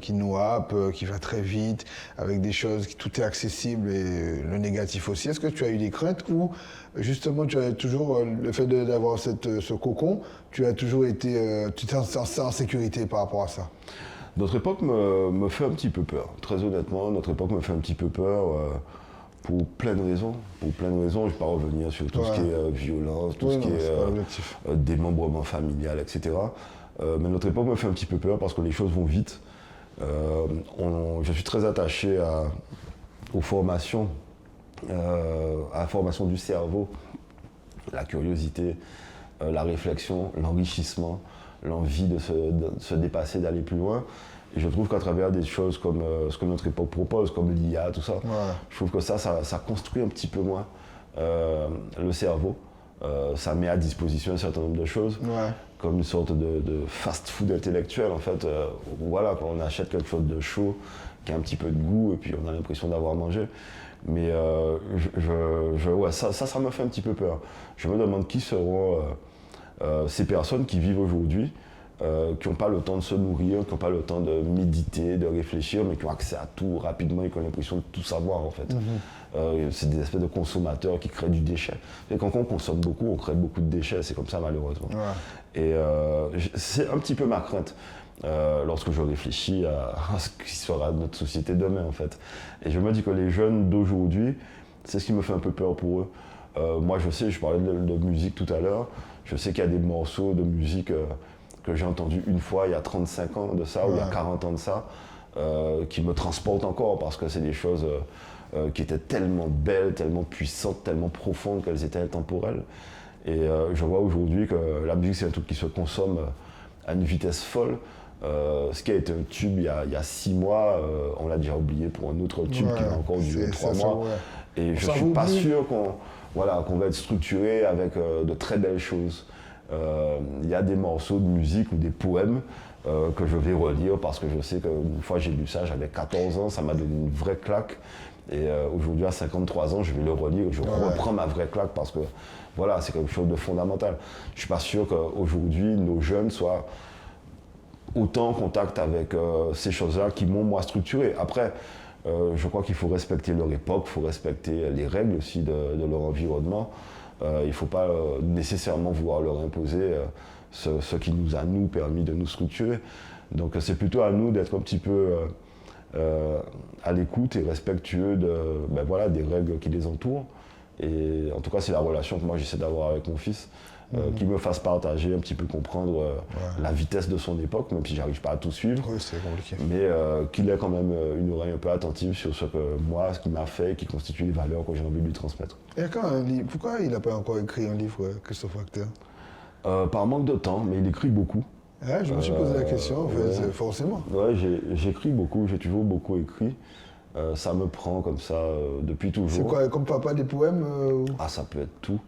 qui nous happe, qui va très vite, avec des choses, tout est accessible et le négatif aussi? Est-ce que tu as eu des craintes ou justement tu as toujours, le fait d'avoir ce cocon, tu as toujours été, tu t'es en sécurité par rapport à ça? Notre époque me fait un petit peu peur, très honnêtement, notre époque me fait un petit peu peur pour plein de raisons. Je ne vais pas revenir sur tout ce qui est violence, tout ce qui est démembrement familial, etc. Mais notre époque me fait un petit peu peur parce que les choses vont vite. Je suis très attaché aux formations, à la formation du cerveau, la curiosité, la réflexion, l'enrichissement, l'envie de se dépasser, d'aller plus loin. Et je trouve qu'à travers des choses comme ce que notre époque propose, comme l'IA, tout ça, je trouve que ça construit un petit peu moins le cerveau. Ça met à disposition un certain nombre de choses, comme une sorte de fast-food intellectuel en fait. Quand on achète quelque chose de chaud, qui a un petit peu de goût, et puis on a l'impression d'avoir mangé. Mais ça me fait un petit peu peur. Je me demande qui seront ces personnes qui vivent aujourd'hui, qui n'ont pas le temps de se nourrir, qui n'ont pas le temps de méditer, de réfléchir, mais qui ont accès à tout rapidement et qui ont l'impression de tout savoir en fait. C'est des espèces de consommateurs qui créent du déchet. Et quand on consomme beaucoup, on crée beaucoup de déchets, c'est comme ça malheureusement. Et c'est un petit peu ma crainte lorsque je réfléchis à ce qui sera de notre société demain en fait. Et je me dis que les jeunes d'aujourd'hui, c'est ce qui me fait un peu peur pour eux. Moi je sais, je parlais de musique tout à l'heure, je sais qu'il y a des morceaux de musique que j'ai entendus une fois il y a 35 ans de ça, ou il y a 40 ans de ça, qui me transportent encore parce que c'est des choses qui étaient tellement belles, tellement puissantes, tellement profondes qu'elles étaient intemporelles. Et je vois aujourd'hui que la musique c'est un truc qui se consomme à une vitesse folle. Ce qui a été un tube il y a 6 mois, on l'a déjà oublié pour un autre tube qui va encore durer 3 mois. Et je ne suis pas sûr qu'on va être structuré avec de très belles choses. Il y a des morceaux de musique ou des poèmes que je vais relire parce que je sais qu'une fois j'ai lu ça, j'avais 14 ans, ça m'a donné une vraie claque. Et aujourd'hui, à 53 ans, je vais le relire, je reprends ma vraie claque parce que voilà, c'est quelque chose de fondamental. Je ne suis pas sûr qu'aujourd'hui, nos jeunes soient autant en contact avec ces choses-là qui m'ont, moi, structuré. Après, je crois qu'il faut respecter leur époque, il faut respecter les règles aussi de leur environnement. Il ne faut pas nécessairement vouloir leur imposer ce qui nous a, nous, permis de nous structurer. Donc c'est plutôt à nous d'être un petit peu à l'écoute et respectueux des règles qui les entourent. Et en tout cas, c'est la relation que moi j'essaie d'avoir avec mon fils, qui me fasse partager, un petit peu comprendre la vitesse de son époque, même si j'arrive pas à tout suivre. Oui, c'est compliqué. Mais qu'il ait quand même une oreille un peu attentive sur ce qui m'a fait, qui constitue les valeurs que j'ai envie de lui transmettre. Et quand un livre, pourquoi il n'a pas encore écrit un livre, Christophe Acteur? Par manque de temps, mais il écrit beaucoup. Ouais, je me suis posé la question, en fait, ouais. forcément. Ouais, j'écris beaucoup, j'ai toujours beaucoup écrit. Ça me prend comme ça depuis toujours. C'est quoi, comme papa des poèmes Ah, ça peut être tout.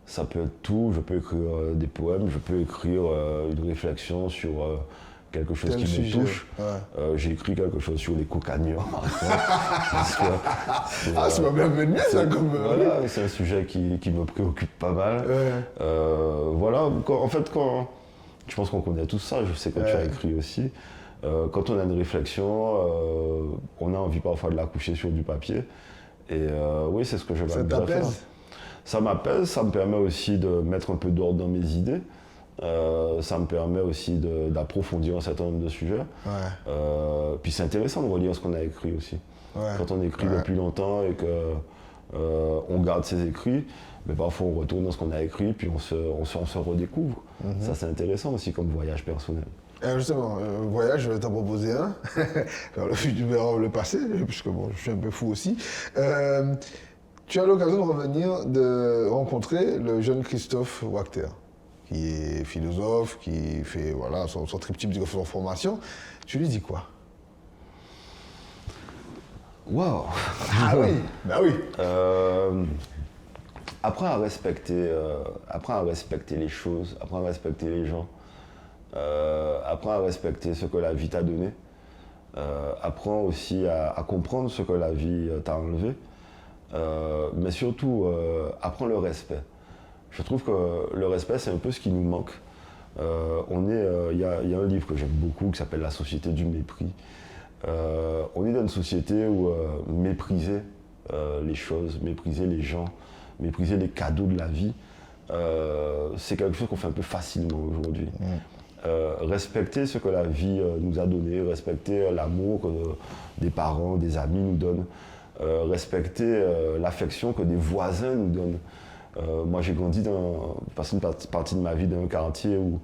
Ça peut être tout. Je peux écrire des poèmes, je peux écrire une réflexion sur quelque chose tel qui sujet. me touche. Ouais. J'ai écrit quelque chose sur les cocagneurs, par exemple. Parce que Ah, c'est pas bien venu, ça, comme... voilà, c'est un sujet qui me préoccupe pas mal. Ouais. Voilà, en fait, je pense qu'on connaît tout ça, je sais que tu as écrit aussi. Quand on a une réflexion, on a envie parfois de la coucher sur du papier. Et oui, c'est ce que je vais Ça bien faire. t'apaise? Ça m'apaise, ça me permet aussi de mettre un peu d'ordre dans mes idées. Ça me permet aussi d'approfondir un certain nombre de sujets. Ouais. Puis c'est intéressant de relire ce qu'on a écrit aussi. Ouais. Quand on écrit depuis longtemps et que on garde ses écrits, mais parfois on retourne dans ce qu'on a écrit, puis on se redécouvre. Ça c'est intéressant aussi comme voyage personnel. Justement, voyage, je vais t'en proposer un, vers le futur, vers le passé, puisque bon, je suis un peu fou aussi. Tu as l'occasion de revenir, de rencontrer le jeune Christophe Wachter, qui est philosophe, qui fait voilà, son triptyque de son formation. Tu lui dis quoi? Waouh. Ah oui, bah oui. Apprends à respecter les choses, apprends à respecter les gens, apprends à respecter ce que la vie t'a donné, apprends aussi à comprendre ce que la vie t'a enlevé, mais surtout apprends le respect. Je trouve que le respect c'est un peu ce qui nous manque. Il y a un livre que j'aime beaucoup qui s'appelle La société du mépris. On est dans une société où mépriser les choses, mépriser les gens, mépriser les cadeaux de la vie, c'est quelque chose qu'on fait un peu facilement aujourd'hui. Respecter ce que la vie nous a donné, respecter l'amour que des parents, des amis nous donnent, respecter l'affection que des voisins nous donnent. Moi j'ai grandi passé une partie de ma vie dans un quartier où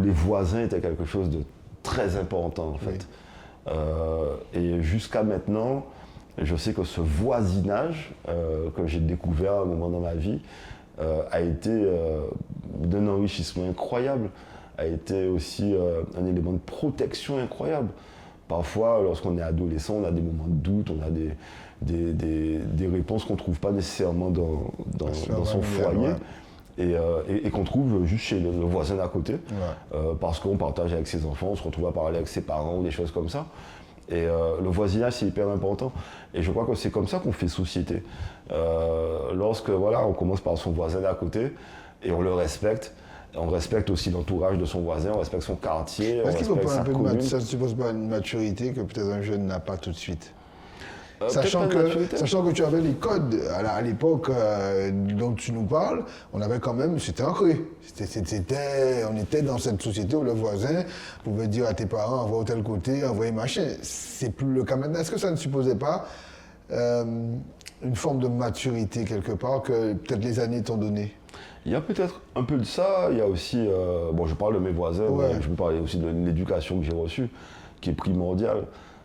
les voisins étaient quelque chose de très important en fait. Et jusqu'à maintenant, je sais que ce voisinage que j'ai découvert à un moment dans ma vie a été d'un enrichissement incroyable, a été aussi un élément de protection incroyable. Parfois, lorsqu'on est adolescent, on a des moments de doute, on a des réponses qu'on ne trouve pas nécessairement dans son foyer. Et qu'on trouve juste chez le voisin d'à côté, parce qu'on partage avec ses enfants, on se retrouve à parler avec ses parents ou des choses comme ça. Et le voisinage, c'est hyper important. Et je crois que c'est comme ça qu'on fait société. Lorsque voilà, on commence par son voisin d'à côté et on le respecte, on respecte aussi l'entourage de son voisin, on respecte son quartier, on respecte sa commune. Ça ne suppose pas une maturité que peut-être un jeune n'a pas tout de suite? Sachant que tu avais les codes à l'époque dont tu nous parles, on avait quand même, c'était ancré. On était dans cette société où le voisin pouvait dire à tes parents, envoie tel côté, envoyer machin. C'est plus le cas maintenant. Est-ce que ça ne supposait pas une forme de maturité quelque part que peut-être les années t'ont donné? Il y a peut-être un peu de ça, il y a aussi, je parle de mes voisins, mais je peux parler aussi de l'éducation que j'ai reçue, qui est primordiale.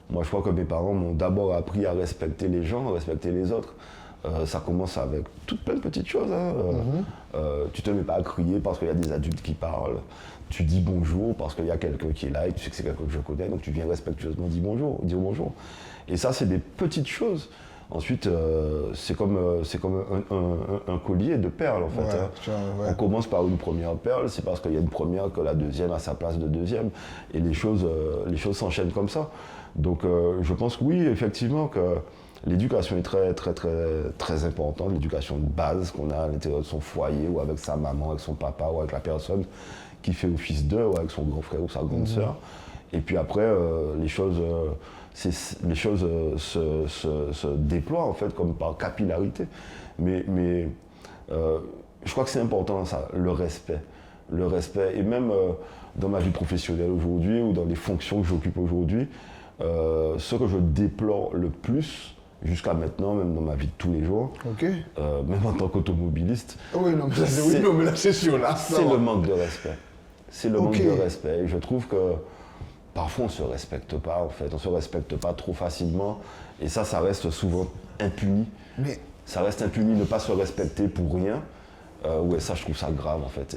Moi, je crois que mes parents m'ont d'abord appris à respecter les gens, à respecter les autres. Ça commence avec toutes plein de petites choses. Tu ne te mets pas à crier parce qu'il y a des adultes qui parlent. Tu dis bonjour parce qu'il y a quelqu'un qui est là et tu sais que c'est quelqu'un que je connais, donc tu viens respectueusement dire bonjour. Et ça, c'est des petites choses. Ensuite, c'est comme un collier de perles, en fait. On commence par une première perle, c'est parce qu'il y a une première que la deuxième a sa place de deuxième. Et les choses s'enchaînent comme ça. Donc je pense que oui, effectivement, que l'éducation est très, très, très, très importante, l'éducation de base qu'on a à l'intérieur de son foyer, ou avec sa maman, avec son papa, ou avec la personne qui fait office d'eux, ou avec son grand frère ou sa grande sœur. Et puis après, les choses se déploient en fait comme par capillarité. Mais je crois que c'est important ça, le respect. Le respect, et même dans ma vie professionnelle aujourd'hui, ou dans les fonctions que j'occupe aujourd'hui, ce que je déplore le plus, jusqu'à maintenant, même dans ma vie de tous les jours, même en tant qu'automobiliste, c'est sûr, là. C'est le manque de respect. C'est le manque de respect. Et je trouve que parfois on ne se respecte pas, en fait. On ne se respecte pas trop facilement. Et ça reste souvent impuni. Ça reste impuni, ne pas se respecter pour rien. Ça, je trouve ça grave, en fait.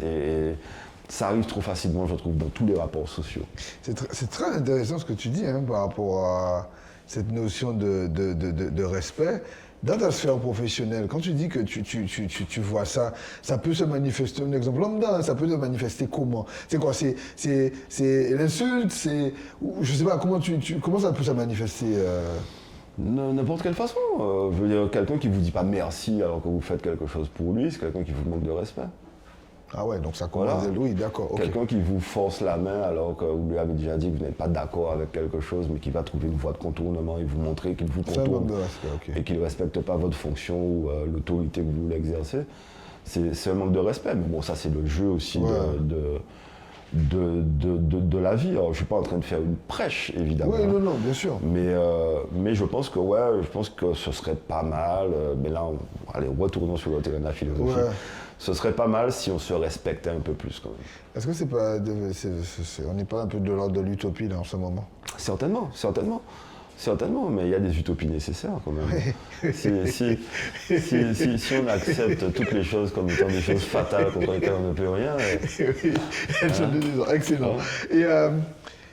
ça arrive trop facilement, je trouve, dans tous les rapports sociaux. C'est très intéressant ce que tu dis par rapport à cette notion de respect. Dans ta sphère professionnelle, quand tu dis que tu vois ça, ça peut se manifester, un exemple lambda, ça peut se manifester comment? C'est quoi? C'est l'insulte? Je sais pas, comment ça peut se manifester N'importe quelle façon. Je veux dire, quelqu'un qui vous dit pas merci alors que vous faites quelque chose pour lui, c'est quelqu'un qui vous manque de respect. Ah ouais, donc ça commence Voilà. oui, d'accord. Okay. Quelqu'un qui vous force la main alors que vous lui avez déjà dit que vous n'êtes pas d'accord avec quelque chose, mais qui va trouver une voie de contournement et vous montrer qu'il vous contourne et qu'il ne respecte pas votre fonction ou l'autorité que vous voulez exercer, c'est un manque de respect. Mais bon, ça c'est le jeu aussi de la vie. Alors, je ne suis pas en train de faire une prêche, évidemment. Oui, non, je sûr. Mais je pense que ce serait pas mal. Mais là, allez, retournons sur le terrain de la philosophie. Ouais. Ce serait pas mal si on se respectait un peu plus quand même. Est-ce que c'est pas, on n'est pas un peu de l'ordre de l'utopie là en ce moment? Certainement, mais il y a des utopies nécessaires quand même. Si on accepte toutes les choses comme étant des choses fatales contre lesquelles on ne peut rien. Oui, excellent. Et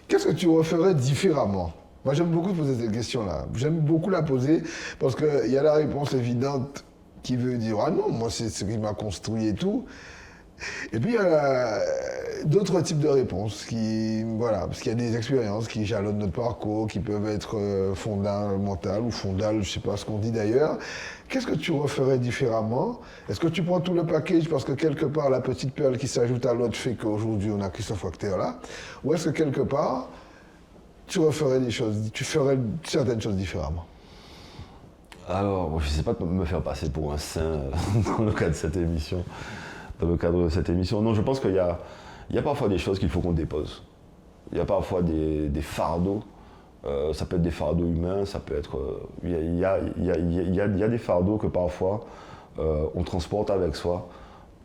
qu'est-ce que tu referais différemment? Moi j'aime beaucoup poser cette question-là. J'aime beaucoup la poser parce qu'il y a la réponse évidente qui veut dire « Ah non, moi c'est ce qui m'a construit et tout ». Et puis il y a d'autres types de réponses parce qu'il y a des expériences qui jalonnent notre parcours, qui peuvent être fondamentales ou fondales, je ne sais pas ce qu'on dit d'ailleurs. Qu'est-ce que tu referais différemment? Est-ce que tu prends tout le package parce que quelque part la petite perle qui s'ajoute à l'autre fait qu'aujourd'hui on a Christophe Wachter là? Ou est-ce que quelque part tu referais tu ferais certaines choses différemment? Alors, je ne sais pas me faire passer pour un saint dans le cadre de cette émission. Non, je pense qu'il y a parfois des choses qu'il faut qu'on dépose. Il y a parfois des fardeaux. Ça peut être des fardeaux humains, ça peut être... Il y a des fardeaux que parfois on transporte avec soi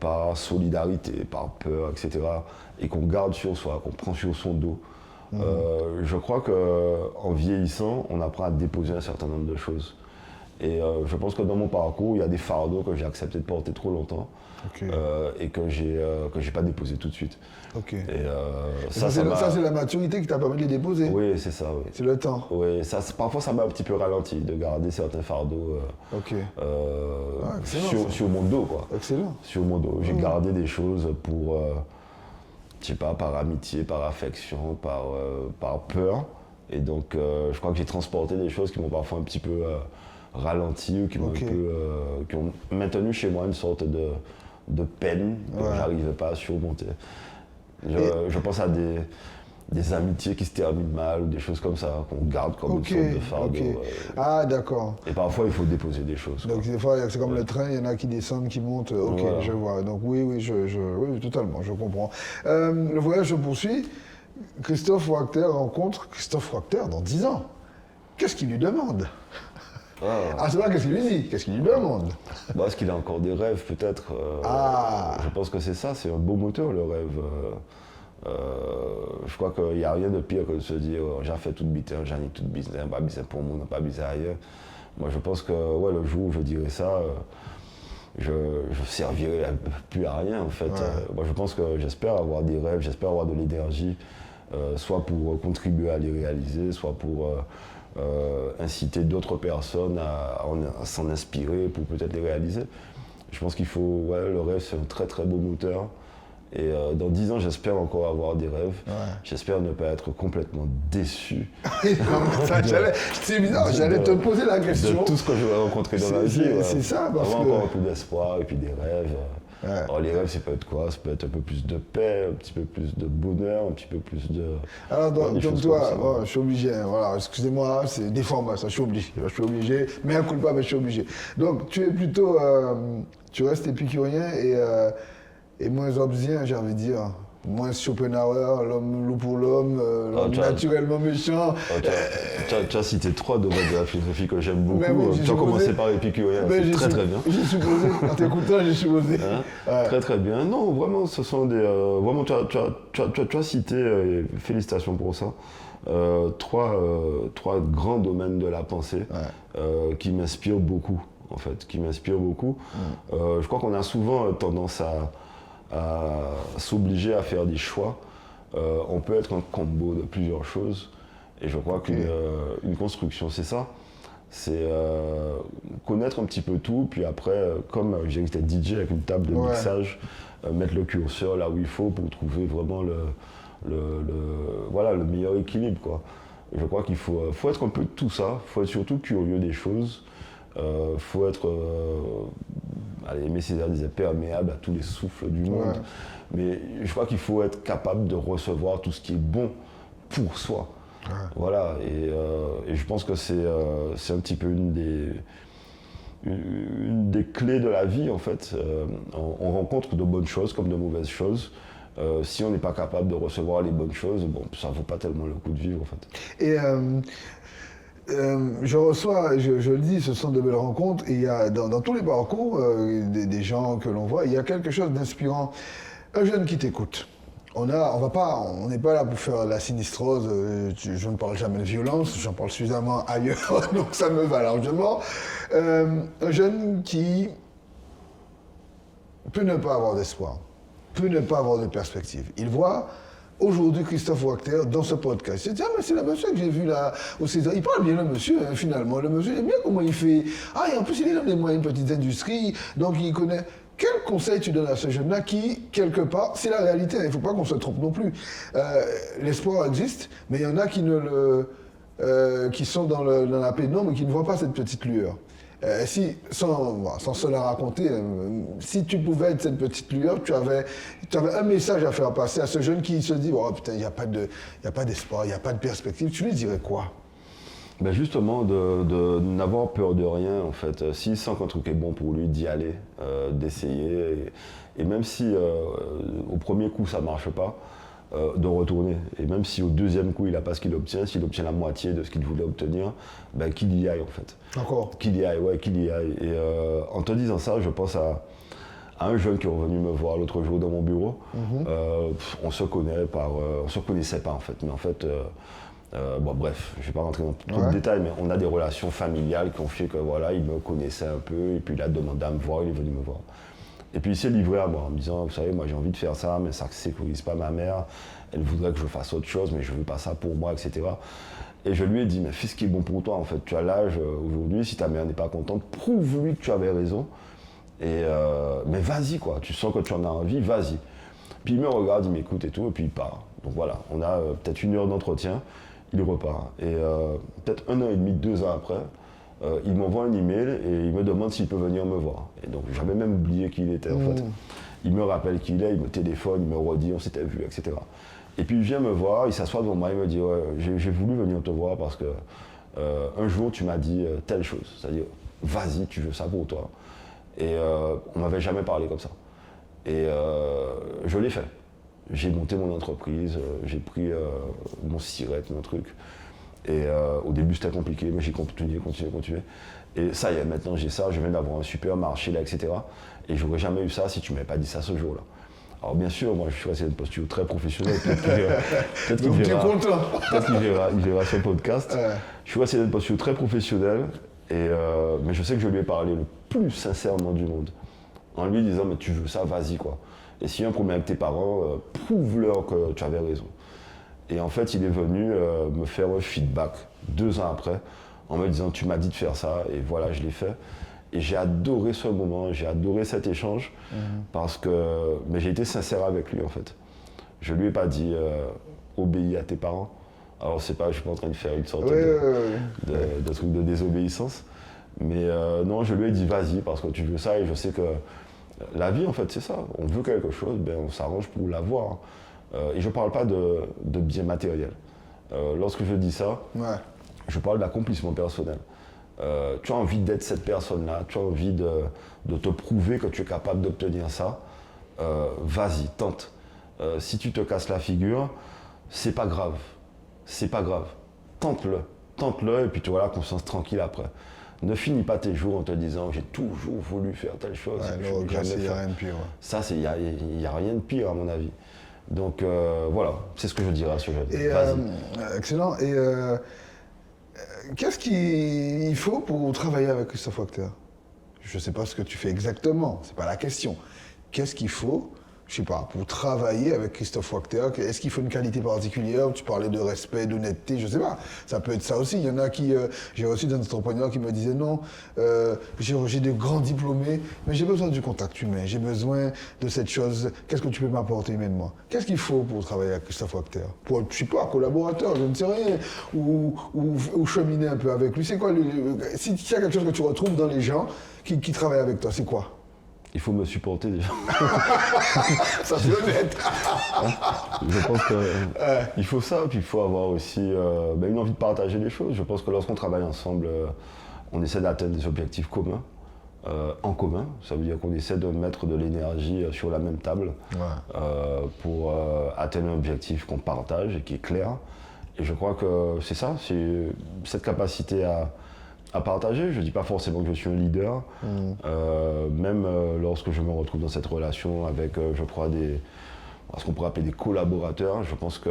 par solidarité, par peur, etc. Et qu'on garde sur soi, qu'on prend sur son dos. Je crois qu'en vieillissant, on apprend à déposer un certain nombre de choses. Et je pense que dans mon parcours, il y a des fardeaux que j'ai accepté de porter trop longtemps et que j'ai pas déposé tout de suite. Okay. Et ça c'est la maturité qui t'a permis de les déposer. Oui, c'est ça. Oui. C'est le temps. Oui, parfois ça m'a un petit peu ralenti de garder certains fardeaux sur mon dos, quoi. Excellent. Sur mon dos. J'ai gardé des choses pour, je sais pas, par amitié, par affection, par peur. Et donc, je crois que j'ai transporté des choses qui m'ont parfois un petit peu ralenti ou qui m'ont qui ont maintenu chez moi une sorte de peine que j'arrivais pas à surmonter. Je pense à des amitiés qui se terminent mal ou des choses comme ça, qu'on garde comme une sorte de fardeau. Ah, d'accord. Et parfois, il faut déposer des choses. Donc, des fois, c'est comme le train, il y en a qui descendent, qui montent. Ok, voilà. Je vois. Donc, oui, totalement, je comprends. Le voyage se poursuit. Christophe Wachter rencontre Christophe Wachter dans 10 ans. Qu'est-ce qu'il lui demande? C'est pas qu'est-ce qu'il lui dit, qu'est-ce qu'il lui demande? Est-ce qu'il a encore des rêves, peut-être? Je pense que c'est ça, c'est un beau moteur, le rêve. Je crois qu'il n'y a rien de pire que de se dire j'ai fait toute bite, j'en ai toute business, pas business pour moi, pas business ailleurs. Moi, je pense que le jour où je dirais ça, je servirai plus à rien, en fait. Moi, je pense que j'espère avoir des rêves, j'espère avoir de l'énergie, soit pour contribuer à les réaliser, soit pour inciter d'autres personnes à s'en inspirer pour peut-être les réaliser. Je pense qu'il faut, le rêve c'est un très très beau moteur. Et dans 10 ans, j'espère encore avoir des rêves. J'espère ne pas être complètement déçu. C'est bizarre, j'allais te poser la question. De tout ce que je vais rencontrer dans la vie. C'est ça, parce avoir que... encore un peu d'espoir et puis des rêves. Alors les rêves, ça peut être quoi? Ça peut être un peu plus de paix, un petit peu plus de bonheur, un petit peu plus de... Alors, donc toi, je suis obligé, excusez-moi, c'est des formations, je suis obligé, mais un coup de pas, mais je suis obligé. Donc, tu es plutôt, tu restes épicurien et moins hobbesien, j'ai envie de dire. Moins Schopenhauer, l'homme loup pour l'homme, l'homme naturellement méchant. Tu as cité 3 domaines de la philosophie que j'aime beaucoup. Tu as commencé par l'épicurien, c'est très très bien. J'ai supposé, en t'écoutant, j'ai supposé. Très très bien. Non, vraiment, ce sont des... vraiment, tu as cité, félicitations pour ça, 3 grands domaines de la pensée qui m'inspirent beaucoup, en fait, Je crois qu'on a souvent tendance à s'obliger à faire des choix. On peut être un combo de plusieurs choses. Et je crois qu'une construction, c'est ça. C'est connaître un petit peu tout, puis après, comme j'ai été DJ avec une table de mixage, mettre le curseur là où il faut pour trouver vraiment le meilleur équilibre, quoi. Je crois qu'il faut être un peu de tout ça, il faut être surtout curieux des choses, faut être, Aimé Césaire disait, perméable à tous les souffles du monde. Mais je crois qu'il faut être capable de recevoir tout ce qui est bon pour soi. Voilà, et je pense que c'est un petit peu une des clés de la vie, en fait. On rencontre de bonnes choses comme de mauvaises choses. Si on n'est pas capable de recevoir les bonnes choses, bon, ça ne vaut pas tellement le coup de vivre, en fait. Et je reçois, je le dis, ce sont de belles rencontres, et il y a dans tous les parcours des gens que l'on voit, il y a quelque chose d'inspirant. Un jeune qui t'écoute. On n'est pas là pour faire la sinistrose, je ne parle jamais de violence, j'en parle suffisamment ailleurs, donc ça me va largement. Un jeune qui peut ne pas avoir d'espoir, peut ne pas avoir de perspective. Il voit aujourd'hui Christophe Wachter dans ce podcast. Il se dit, ah mais c'est le monsieur que j'ai vu là au César. Il parle bien le monsieur, hein, finalement. Le monsieur, il aime bien comment il fait. Ah, et en plus, il est dans les moyennes petites industries, donc il connaît. Quel conseil tu donnes à ce jeune-là qui, quelque part, c'est la réalité, il ne faut pas qu'on se trompe non plus. L'espoir existe, mais il y en a qui sont dans la pénombre et qui ne voient pas cette petite lueur. Sans se la raconter, si tu pouvais être cette petite lueur, tu avais un message à faire passer à ce jeune qui se dit, oh putain, il n'y a pas d'espoir, il n'y a pas de perspective, tu lui dirais quoi? Ben justement, de n'avoir peur de rien, en fait. S'il sent qu'un truc est bon pour lui, d'y aller, d'essayer. Et même si au premier coup ça ne marche pas, de retourner. Et même si au deuxième coup il n'a pas ce qu'il obtient, s'il obtient la moitié de ce qu'il voulait obtenir, ben, qu'il y aille, en fait. Encore. Qu'il y aille, ouais, qu'il y aille. Et en te disant ça, je pense à un jeune qui est revenu me voir l'autre jour dans mon bureau. On se connaissait pas, en fait. Mais en fait... bon, bref, je ne vais pas rentrer dans trop de détails, mais on a des relations familiales qui ont fait que voilà, il me connaissait un peu, et puis il a demandé à me voir, il est venu me voir. Et puis il s'est livré à moi en me disant, vous savez, moi j'ai envie de faire ça, mais ça ne sécurise pas ma mère, elle voudrait que je fasse autre chose, mais je ne veux pas ça pour moi, etc. Et je lui ai dit, mais fais ce qui est bon pour toi, en fait, tu as l'âge aujourd'hui, si ta mère n'est pas contente, prouve-lui que tu avais raison, mais vas-y quoi, tu sens que tu en as envie, vas-y. Puis il me regarde, il m'écoute et tout, et puis il part. Donc voilà, on a peut-être 1 heure d'entretien. Il repart. Et peut-être 1 an et demi, 2 ans après, il m'envoie un email et il me demande s'il peut venir me voir. Et donc j'avais même oublié qui il était, en fait. Il me rappelle qui il est, il me téléphone, il me redit, on s'était vu, etc. Et puis il vient me voir, il s'assoit devant moi, il me dit, ouais, j'ai voulu venir te voir parce que un jour tu m'as dit telle chose. C'est-à-dire, vas-y, tu veux ça pour toi. Et on m'avait jamais parlé comme ça. Et je l'ai fait. J'ai monté mon entreprise, j'ai pris mon siret, mon truc. Et au début c'était compliqué, mais j'ai continué. Et ça y est, maintenant j'ai ça, je viens d'avoir un supermarché là, etc. Et j'aurais jamais eu ça si tu m'avais pas dit ça ce jour-là. Alors bien sûr, moi je suis resté dans une posture très professionnelle, peut-être qu'il verra ce podcast. Je suis resté dans une posture très professionnelle, mais je sais que je lui ai parlé le plus sincèrement du monde. En lui disant, mais tu veux ça, vas-y quoi. Et s'il y a un problème avec tes parents, prouve-leur que tu avais raison. Et en fait, il est venu me faire un feedback 2 ans après, en me disant, tu m'as dit de faire ça, et voilà, je l'ai fait. Et j'ai adoré ce moment, j'ai adoré cet échange, mais j'ai été sincère avec lui en fait. Je lui ai pas dit, obéis à tes parents. Alors c'est pas, je suis pas en train de faire une sorte de truc de désobéissance. Mais non, je lui ai dit, vas-y, parce que tu veux ça, et je sais que la vie, en fait, c'est ça. On veut quelque chose, ben, on s'arrange pour l'avoir. Et je ne parle pas de biens matériels. Lorsque je dis ça, je parle d'accomplissement personnel. Tu as envie d'être cette personne-là, tu as envie de te prouver que tu es capable d'obtenir ça, vas-y, tente. Si tu te casses la figure, c'est pas grave. C'est pas grave. Tente-le, et puis tu auras la conscience tranquille après. Ne finis pas tes jours en te disant j'ai toujours voulu faire telle chose. Il n'y a rien de pire. Ouais. Ça, il n'y a rien de pire à mon avis. Donc voilà, c'est ce que je dirais à ce jeune. Excellent. Et qu'est-ce qu'il faut pour travailler avec Christophe Wachter? Je ne sais pas ce que tu fais exactement, ce n'est pas la question. Qu'est-ce qu'il faut je sais pas, pour travailler avec Christophe Wachter, est-ce qu'il faut une qualité particulière? Tu parlais de respect, d'honnêteté, je sais pas. Ça peut être ça aussi. Il y en a qui, j'ai reçu des entrepreneurs qui me disaient non, j'ai des grands diplômés, mais j'ai besoin du contact humain, j'ai besoin de cette chose. Qu'est-ce que tu peux m'apporter humainement? Qu'est-ce qu'il faut pour travailler avec Christophe Wachter? Pour, je sais pas, collaborateur, je ne sais rien, ou cheminer un peu avec lui. C'est quoi, si il y a quelque chose que tu retrouves dans les gens qui travaillent avec toi, c'est quoi? Il faut me supporter déjà. Ça c'est honnête. Je pense qu'il faut ça, puis il faut avoir aussi une envie de partager des choses. Je pense que lorsqu'on travaille ensemble, on essaie d'atteindre des objectifs communs, en commun. Ça veut dire qu'on essaie de mettre de l'énergie sur la même table pour atteindre un objectif qu'on partage et qui est clair. Et je crois que c'est ça, c'est cette capacité à partager. Je ne dis pas forcément que je suis un leader, même lorsque je me retrouve dans cette relation avec, je crois, ce qu'on pourrait appeler des collaborateurs, je pense que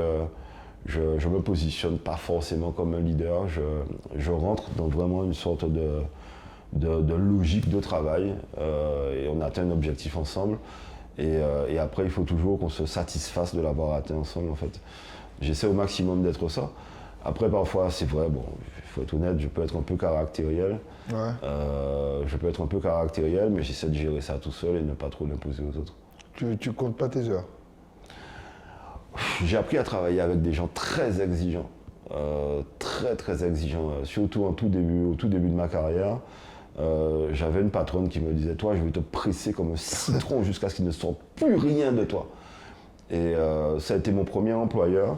je ne me positionne pas forcément comme un leader. Je rentre dans vraiment une sorte de logique de travail et on atteint un objectif ensemble. Et après, il faut toujours qu'on se satisfasse de l'avoir atteint ensemble, en fait. J'essaie au maximum d'être ça. Après, parfois, c'est vrai, bon, il faut être honnête, je peux être un peu caractériel. Mais j'essaie de gérer ça tout seul et ne pas trop l'imposer aux autres. Tu comptes pas tes heures? J'ai appris à travailler avec des gens très exigeants. Très exigeants. Surtout au tout début de ma carrière. J'avais une patronne qui me disait, toi, je vais te presser comme un citron jusqu'à ce qu'il ne sorte plus rien de toi. Et ça a été mon premier employeur.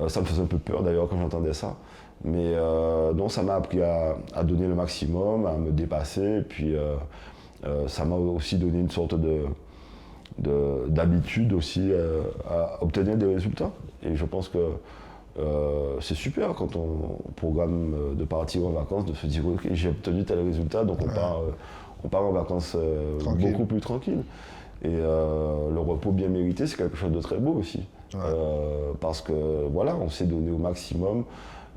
Ça me faisait un peu peur d'ailleurs quand j'entendais ça. Mais non, ça m'a appris à donner le maximum, à me dépasser. Et puis ça m'a aussi donné une sorte d'habitude aussi à obtenir des résultats. Et je pense que c'est super quand on programme de partir en vacances, de se dire ok, j'ai obtenu tel résultat, donc on part en vacances beaucoup plus tranquille. Et le repos bien mérité, c'est quelque chose de très beau aussi. Parce que voilà, on s'est donné au maximum,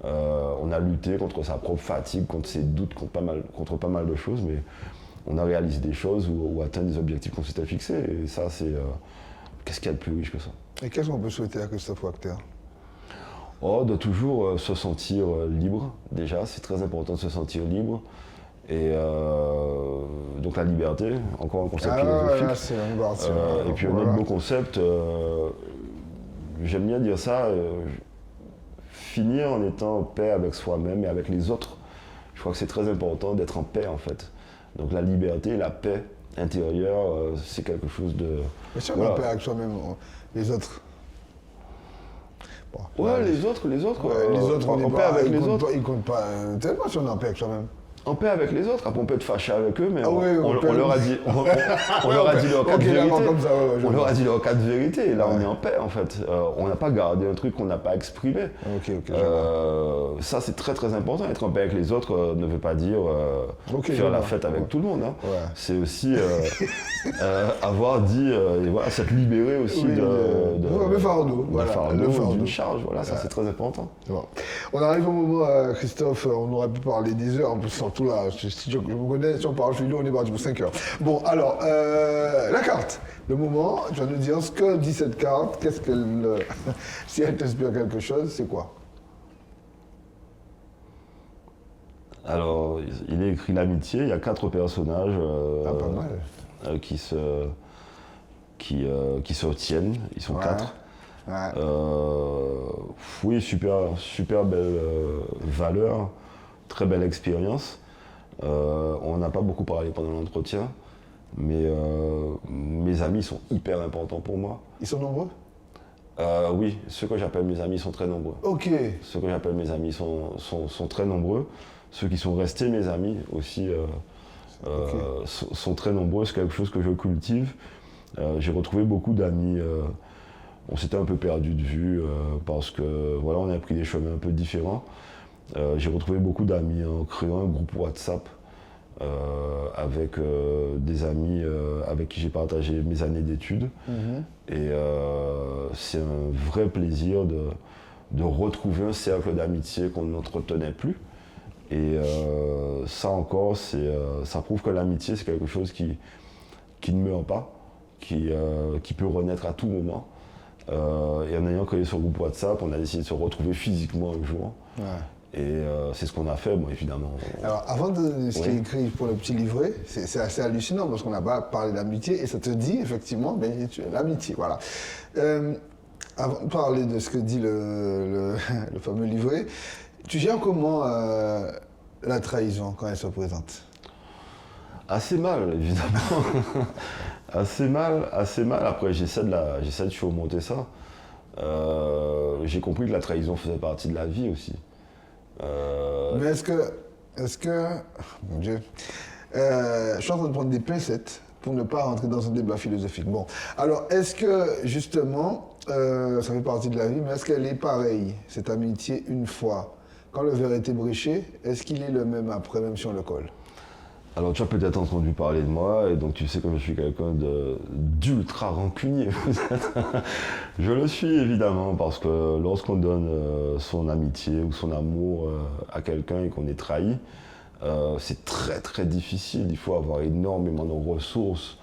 on a lutté contre sa propre fatigue, contre ses doutes, contre pas mal de choses, mais on a réalisé des choses ou atteint des objectifs qu'on s'était fixés. Et ça, c'est qu'est-ce qu'il y a de plus riche que ça? Et qu'est-ce qu'on peut souhaiter à Christophe Wachter? De toujours se sentir libre, déjà, c'est très important de se sentir libre. Et donc la liberté, encore un concept philosophique. Et puis un autre beau concept, j'aime bien dire ça, finir en étant en paix avec soi-même et avec les autres. Je crois que c'est très important d'être en paix en fait. Donc la liberté, la paix intérieure, c'est quelque chose de... Mais si on est en paix avec soi-même, les autres... Bon, les autres, les autres, on est en paix avec les autres. Ils comptent pas tellement si on est en paix avec soi-même. En paix avec les autres, après on peut être fâché avec eux, mais on leur a dit, on leur a dit leur cas de vérité. On leur a dit leur cas de vérité, et là on est en paix en fait. On n'a pas gardé un truc qu'on n'a pas exprimé. Ça c'est très très important. Être en paix avec les autres ne veut pas dire faire la fête avec tout le monde. Hein. C'est aussi avoir dit, et voilà, s'être libéré aussi le fardeau, d'une charge. Voilà, ça c'est très important. Bon. On arrive au moment, Christophe, on aurait pu parler des heures, en plus surtout là, si je me connais, si on parle philo, on est parti pour 5 heures. Bon, alors, la carte, le moment, tu vas nous dire ce que dit cette carte, qu'est-ce qu'elle... si elle t'inspire quelque chose, c'est quoi? Alors, il est écrit l'amitié, il y a 4 personnages pas mal. qui se tiennent, ils sont 4. Oui, super belle valeur, très belle expérience. On n'a pas beaucoup parlé pendant l'entretien, mais mes amis sont hyper importants pour moi. Ils sont nombreux? Oui, ceux que j'appelle mes amis sont très nombreux. Ok. Ceux que j'appelle mes amis sont très nombreux. Ceux qui sont restés mes amis aussi sont très nombreux. C'est quelque chose que je cultive. J'ai retrouvé beaucoup d'amis. On s'était un peu perdu de vue parce que voilà, on a pris des chemins un peu différents. J'ai retrouvé beaucoup d'amis en créant un groupe WhatsApp avec des amis avec qui j'ai partagé mes années d'études. Et c'est un vrai plaisir de retrouver un cercle d'amitié qu'on n'entretenait plus. Et ça encore, ça prouve que l'amitié, c'est quelque chose qui ne meurt pas, qui peut renaître à tout moment. Et en ayant créé ce groupe WhatsApp, on a décidé de se retrouver physiquement un jour. Ouais. Et c'est ce qu'on a fait, bon, évidemment. Alors, avant de donner ce qui est écrit pour le petit livret, c'est assez hallucinant parce qu'on n'a pas parlé d'amitié et ça te dit effectivement, mais l'amitié, voilà. Avant de parler de ce que dit le fameux livret, tu gères comment la trahison quand elle se présente? Assez mal, évidemment. assez mal. Après, j'essaie de surmonter ça. J'ai compris que la trahison faisait partie de la vie aussi. Mais est-ce que, mon Dieu, je suis en train de prendre des pincettes pour ne pas rentrer dans un débat philosophique. Bon, alors est-ce que justement, ça fait partie de la vie, mais est-ce qu'elle est pareille, cette amitié, une fois? Quand le verre est ébréché, est-ce qu'il est le même après, même si on le colle? Alors tu as peut-être entendu parler de moi, et donc tu sais que je suis quelqu'un d'ultra rancunier. Je le suis évidemment, parce que lorsqu'on donne son amitié ou son amour à quelqu'un et qu'on est trahi, c'est très très difficile. Il faut avoir énormément de ressources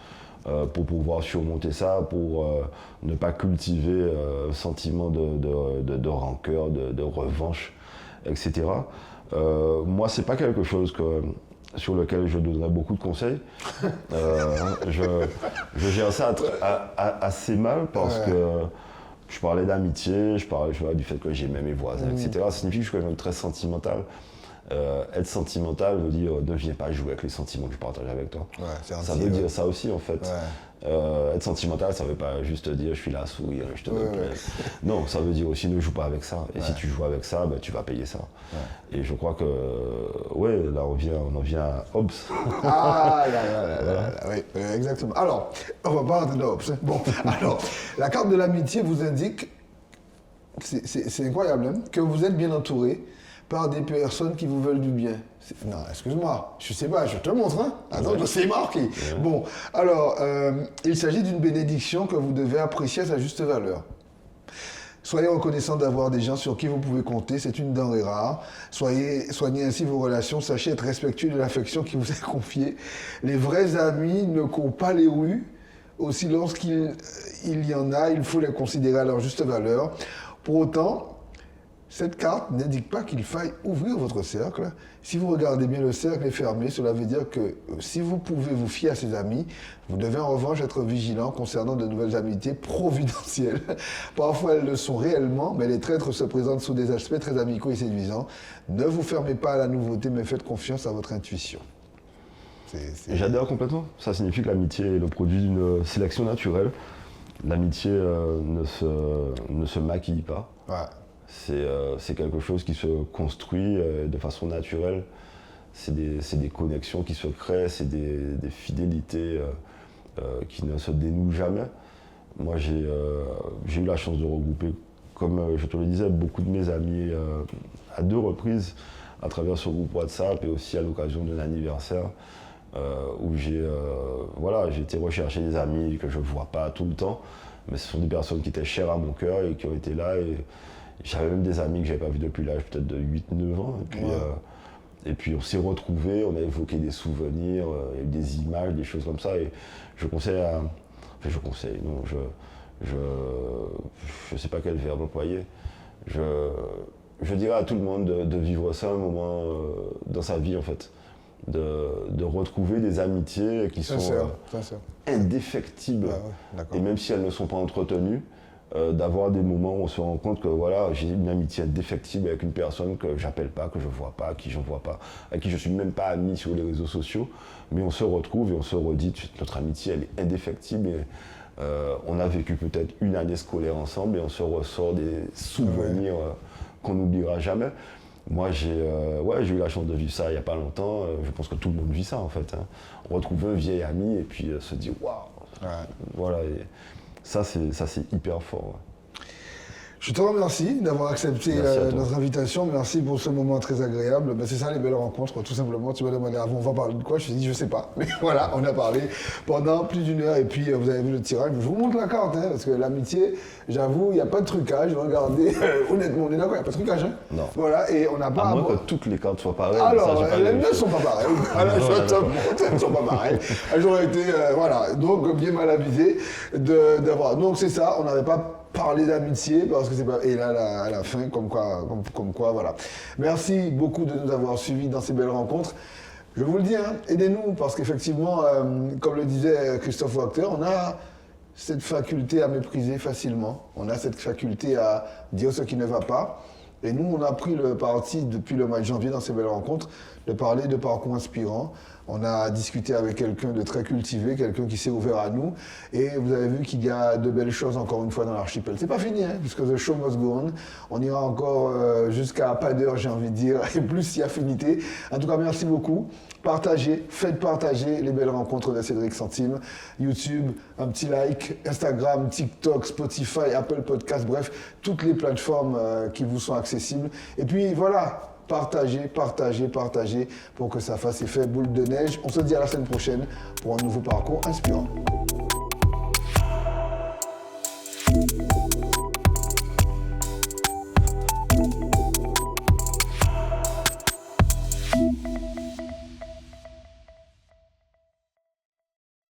pour pouvoir surmonter ça, pour ne pas cultiver un sentiment de rancœur, de revanche, etc. Moi, c'est pas quelque chose sur lequel je donnerais beaucoup de conseils. Je gère ça assez mal parce que je parlais d'amitié, je parlais du fait que j'aimais mes voisins, etc. Ça signifie que je suis quelqu'un de très sentimental. Être sentimental veut dire ne viens pas jouer avec les sentiments que je partage avec toi. Ouais, ça veut dire ça aussi en fait. Ouais. Être sentimental, ça veut pas juste dire je suis là à sourire, je te donne plein. Non, ça veut dire aussi ne joue pas avec ça. Et si tu joues avec ça, ben, tu vas payer ça. Ouais. Et je crois que, là on en vient à Hobbes. Ah, oui, exactement. Alors, on va pas rentrer dans Hobbes. Bon, alors, la carte de l'amitié vous indique, c'est incroyable, hein, que vous êtes bien entouré par des personnes qui vous veulent du bien. Non, excuse-moi, je sais pas, je te montre, hein. Attends, c'est marqué. Ouais. Bon, alors, il s'agit d'une bénédiction que vous devez apprécier à sa juste valeur. Soyez reconnaissant d'avoir des gens sur qui vous pouvez compter, c'est une denrée rare. Soignez ainsi vos relations, sachez être respectueux de l'affection qui vous est confiée. Les vrais amis ne courent pas les rues, aussi lorsqu'il y en a, il faut les considérer à leur juste valeur. Pour autant, cette carte n'indique pas qu'il faille ouvrir votre cercle. Si vous regardez bien, le cercle est fermé. Cela veut dire que si vous pouvez vous fier à ses amis, vous devez en revanche être vigilant concernant de nouvelles amitiés providentielles. Parfois, elles le sont réellement, mais les traîtres se présentent sous des aspects très amicaux et séduisants. Ne vous fermez pas à la nouveauté, mais faites confiance à votre intuition. J'adhère complètement. Ça signifie que l'amitié est le produit d'une sélection naturelle. L'amitié ne se maquille pas. Ouais. C'est quelque chose qui se construit de façon naturelle. C'est des connexions qui se créent, c'est des fidélités qui ne se dénouent jamais. Moi, j'ai eu la chance de regrouper, comme je te le disais, beaucoup de mes amis à 2 reprises à travers ce groupe WhatsApp et aussi à l'occasion d'un anniversaire où j'ai été rechercher des amis que je ne vois pas tout le temps, mais ce sont des personnes qui étaient chères à mon cœur et qui ont été là. J'avais même des amis que je n'avais pas vus depuis l'âge peut-être de 8-9 ans. Et puis on s'est retrouvés, on a évoqué des souvenirs, des images, des choses comme ça. Et je conseille je sais pas quel verbe employer. Je dirais à tout le monde de vivre ça un moment dans sa vie en fait. De retrouver des amitiés qui sont indéfectibles. Ah ouais, et même si elles ne sont pas entretenues, d'avoir des moments où on se rend compte que voilà, j'ai une amitié indéfectible avec une personne que j'appelle pas, que je vois pas, à qui j'en vois pas, à qui je suis même pas ami sur les réseaux sociaux, mais on se retrouve et on se redit notre amitié elle est indéfectible et on a vécu peut-être une année scolaire ensemble et on se ressort des souvenirs qu'on n'oubliera jamais. Moi j'ai eu la chance de vivre ça il n'y a pas longtemps, je pense que tout le monde vit ça en fait. Hein. On retrouve un vieil ami et puis se dit waouh, voilà. Et ça, c'est hyper fort. Ouais. Je te remercie d'avoir accepté notre invitation. Merci pour ce moment très agréable. Ben, c'est ça les belles rencontres, tout simplement. Tu m'as demandé avant, on va parler de quoi? Je t'ai dit, je sais pas. Mais voilà, on a parlé pendant plus d'une heure et puis vous avez vu le tirage. Je vous montre la carte, hein, parce que l'amitié, j'avoue, il n'y a pas de trucage. Regardez, honnêtement, on est d'accord, il n'y a pas de trucage. Hein. Non. Voilà, et on n'a pas. À moins que toutes les cartes soient pareilles. Alors, les ne sont pas pareilles. Alors, elles ne sont pas pareilles. Elles auraient été, voilà, donc bien mal avisées d'avoir. Donc c'est ça, on n'avait pas parler d'amitié parce que c'est pas. Et là, à la fin, comme quoi, voilà. Merci beaucoup de nous avoir suivis dans ces belles rencontres. Je vous le dis, hein, aidez-nous parce qu'effectivement, comme le disait Christophe Wachter, on a cette faculté à mépriser facilement. On a cette faculté à dire ce qui ne va pas. Et nous, on a pris le parti depuis le mois de janvier dans ces belles rencontres de parler de parcours inspirants. On a discuté avec quelqu'un de très cultivé, quelqu'un qui s'est ouvert à nous. Et vous avez vu qu'il y a de belles choses encore une fois dans l'archipel. C'est pas fini, hein, puisque the show must go on. On ira encore jusqu'à pas d'heure, j'ai envie de dire, et plus si affinité. En tout cas, merci beaucoup. Partagez, faites partager les belles rencontres de Cédric Centime. YouTube, un petit like, Instagram, TikTok, Spotify, Apple Podcast, bref, toutes les plateformes qui vous sont accessibles. Et puis voilà. Partagez pour que ça fasse effet boule de neige. On se dit à la semaine prochaine pour un nouveau parcours inspirant.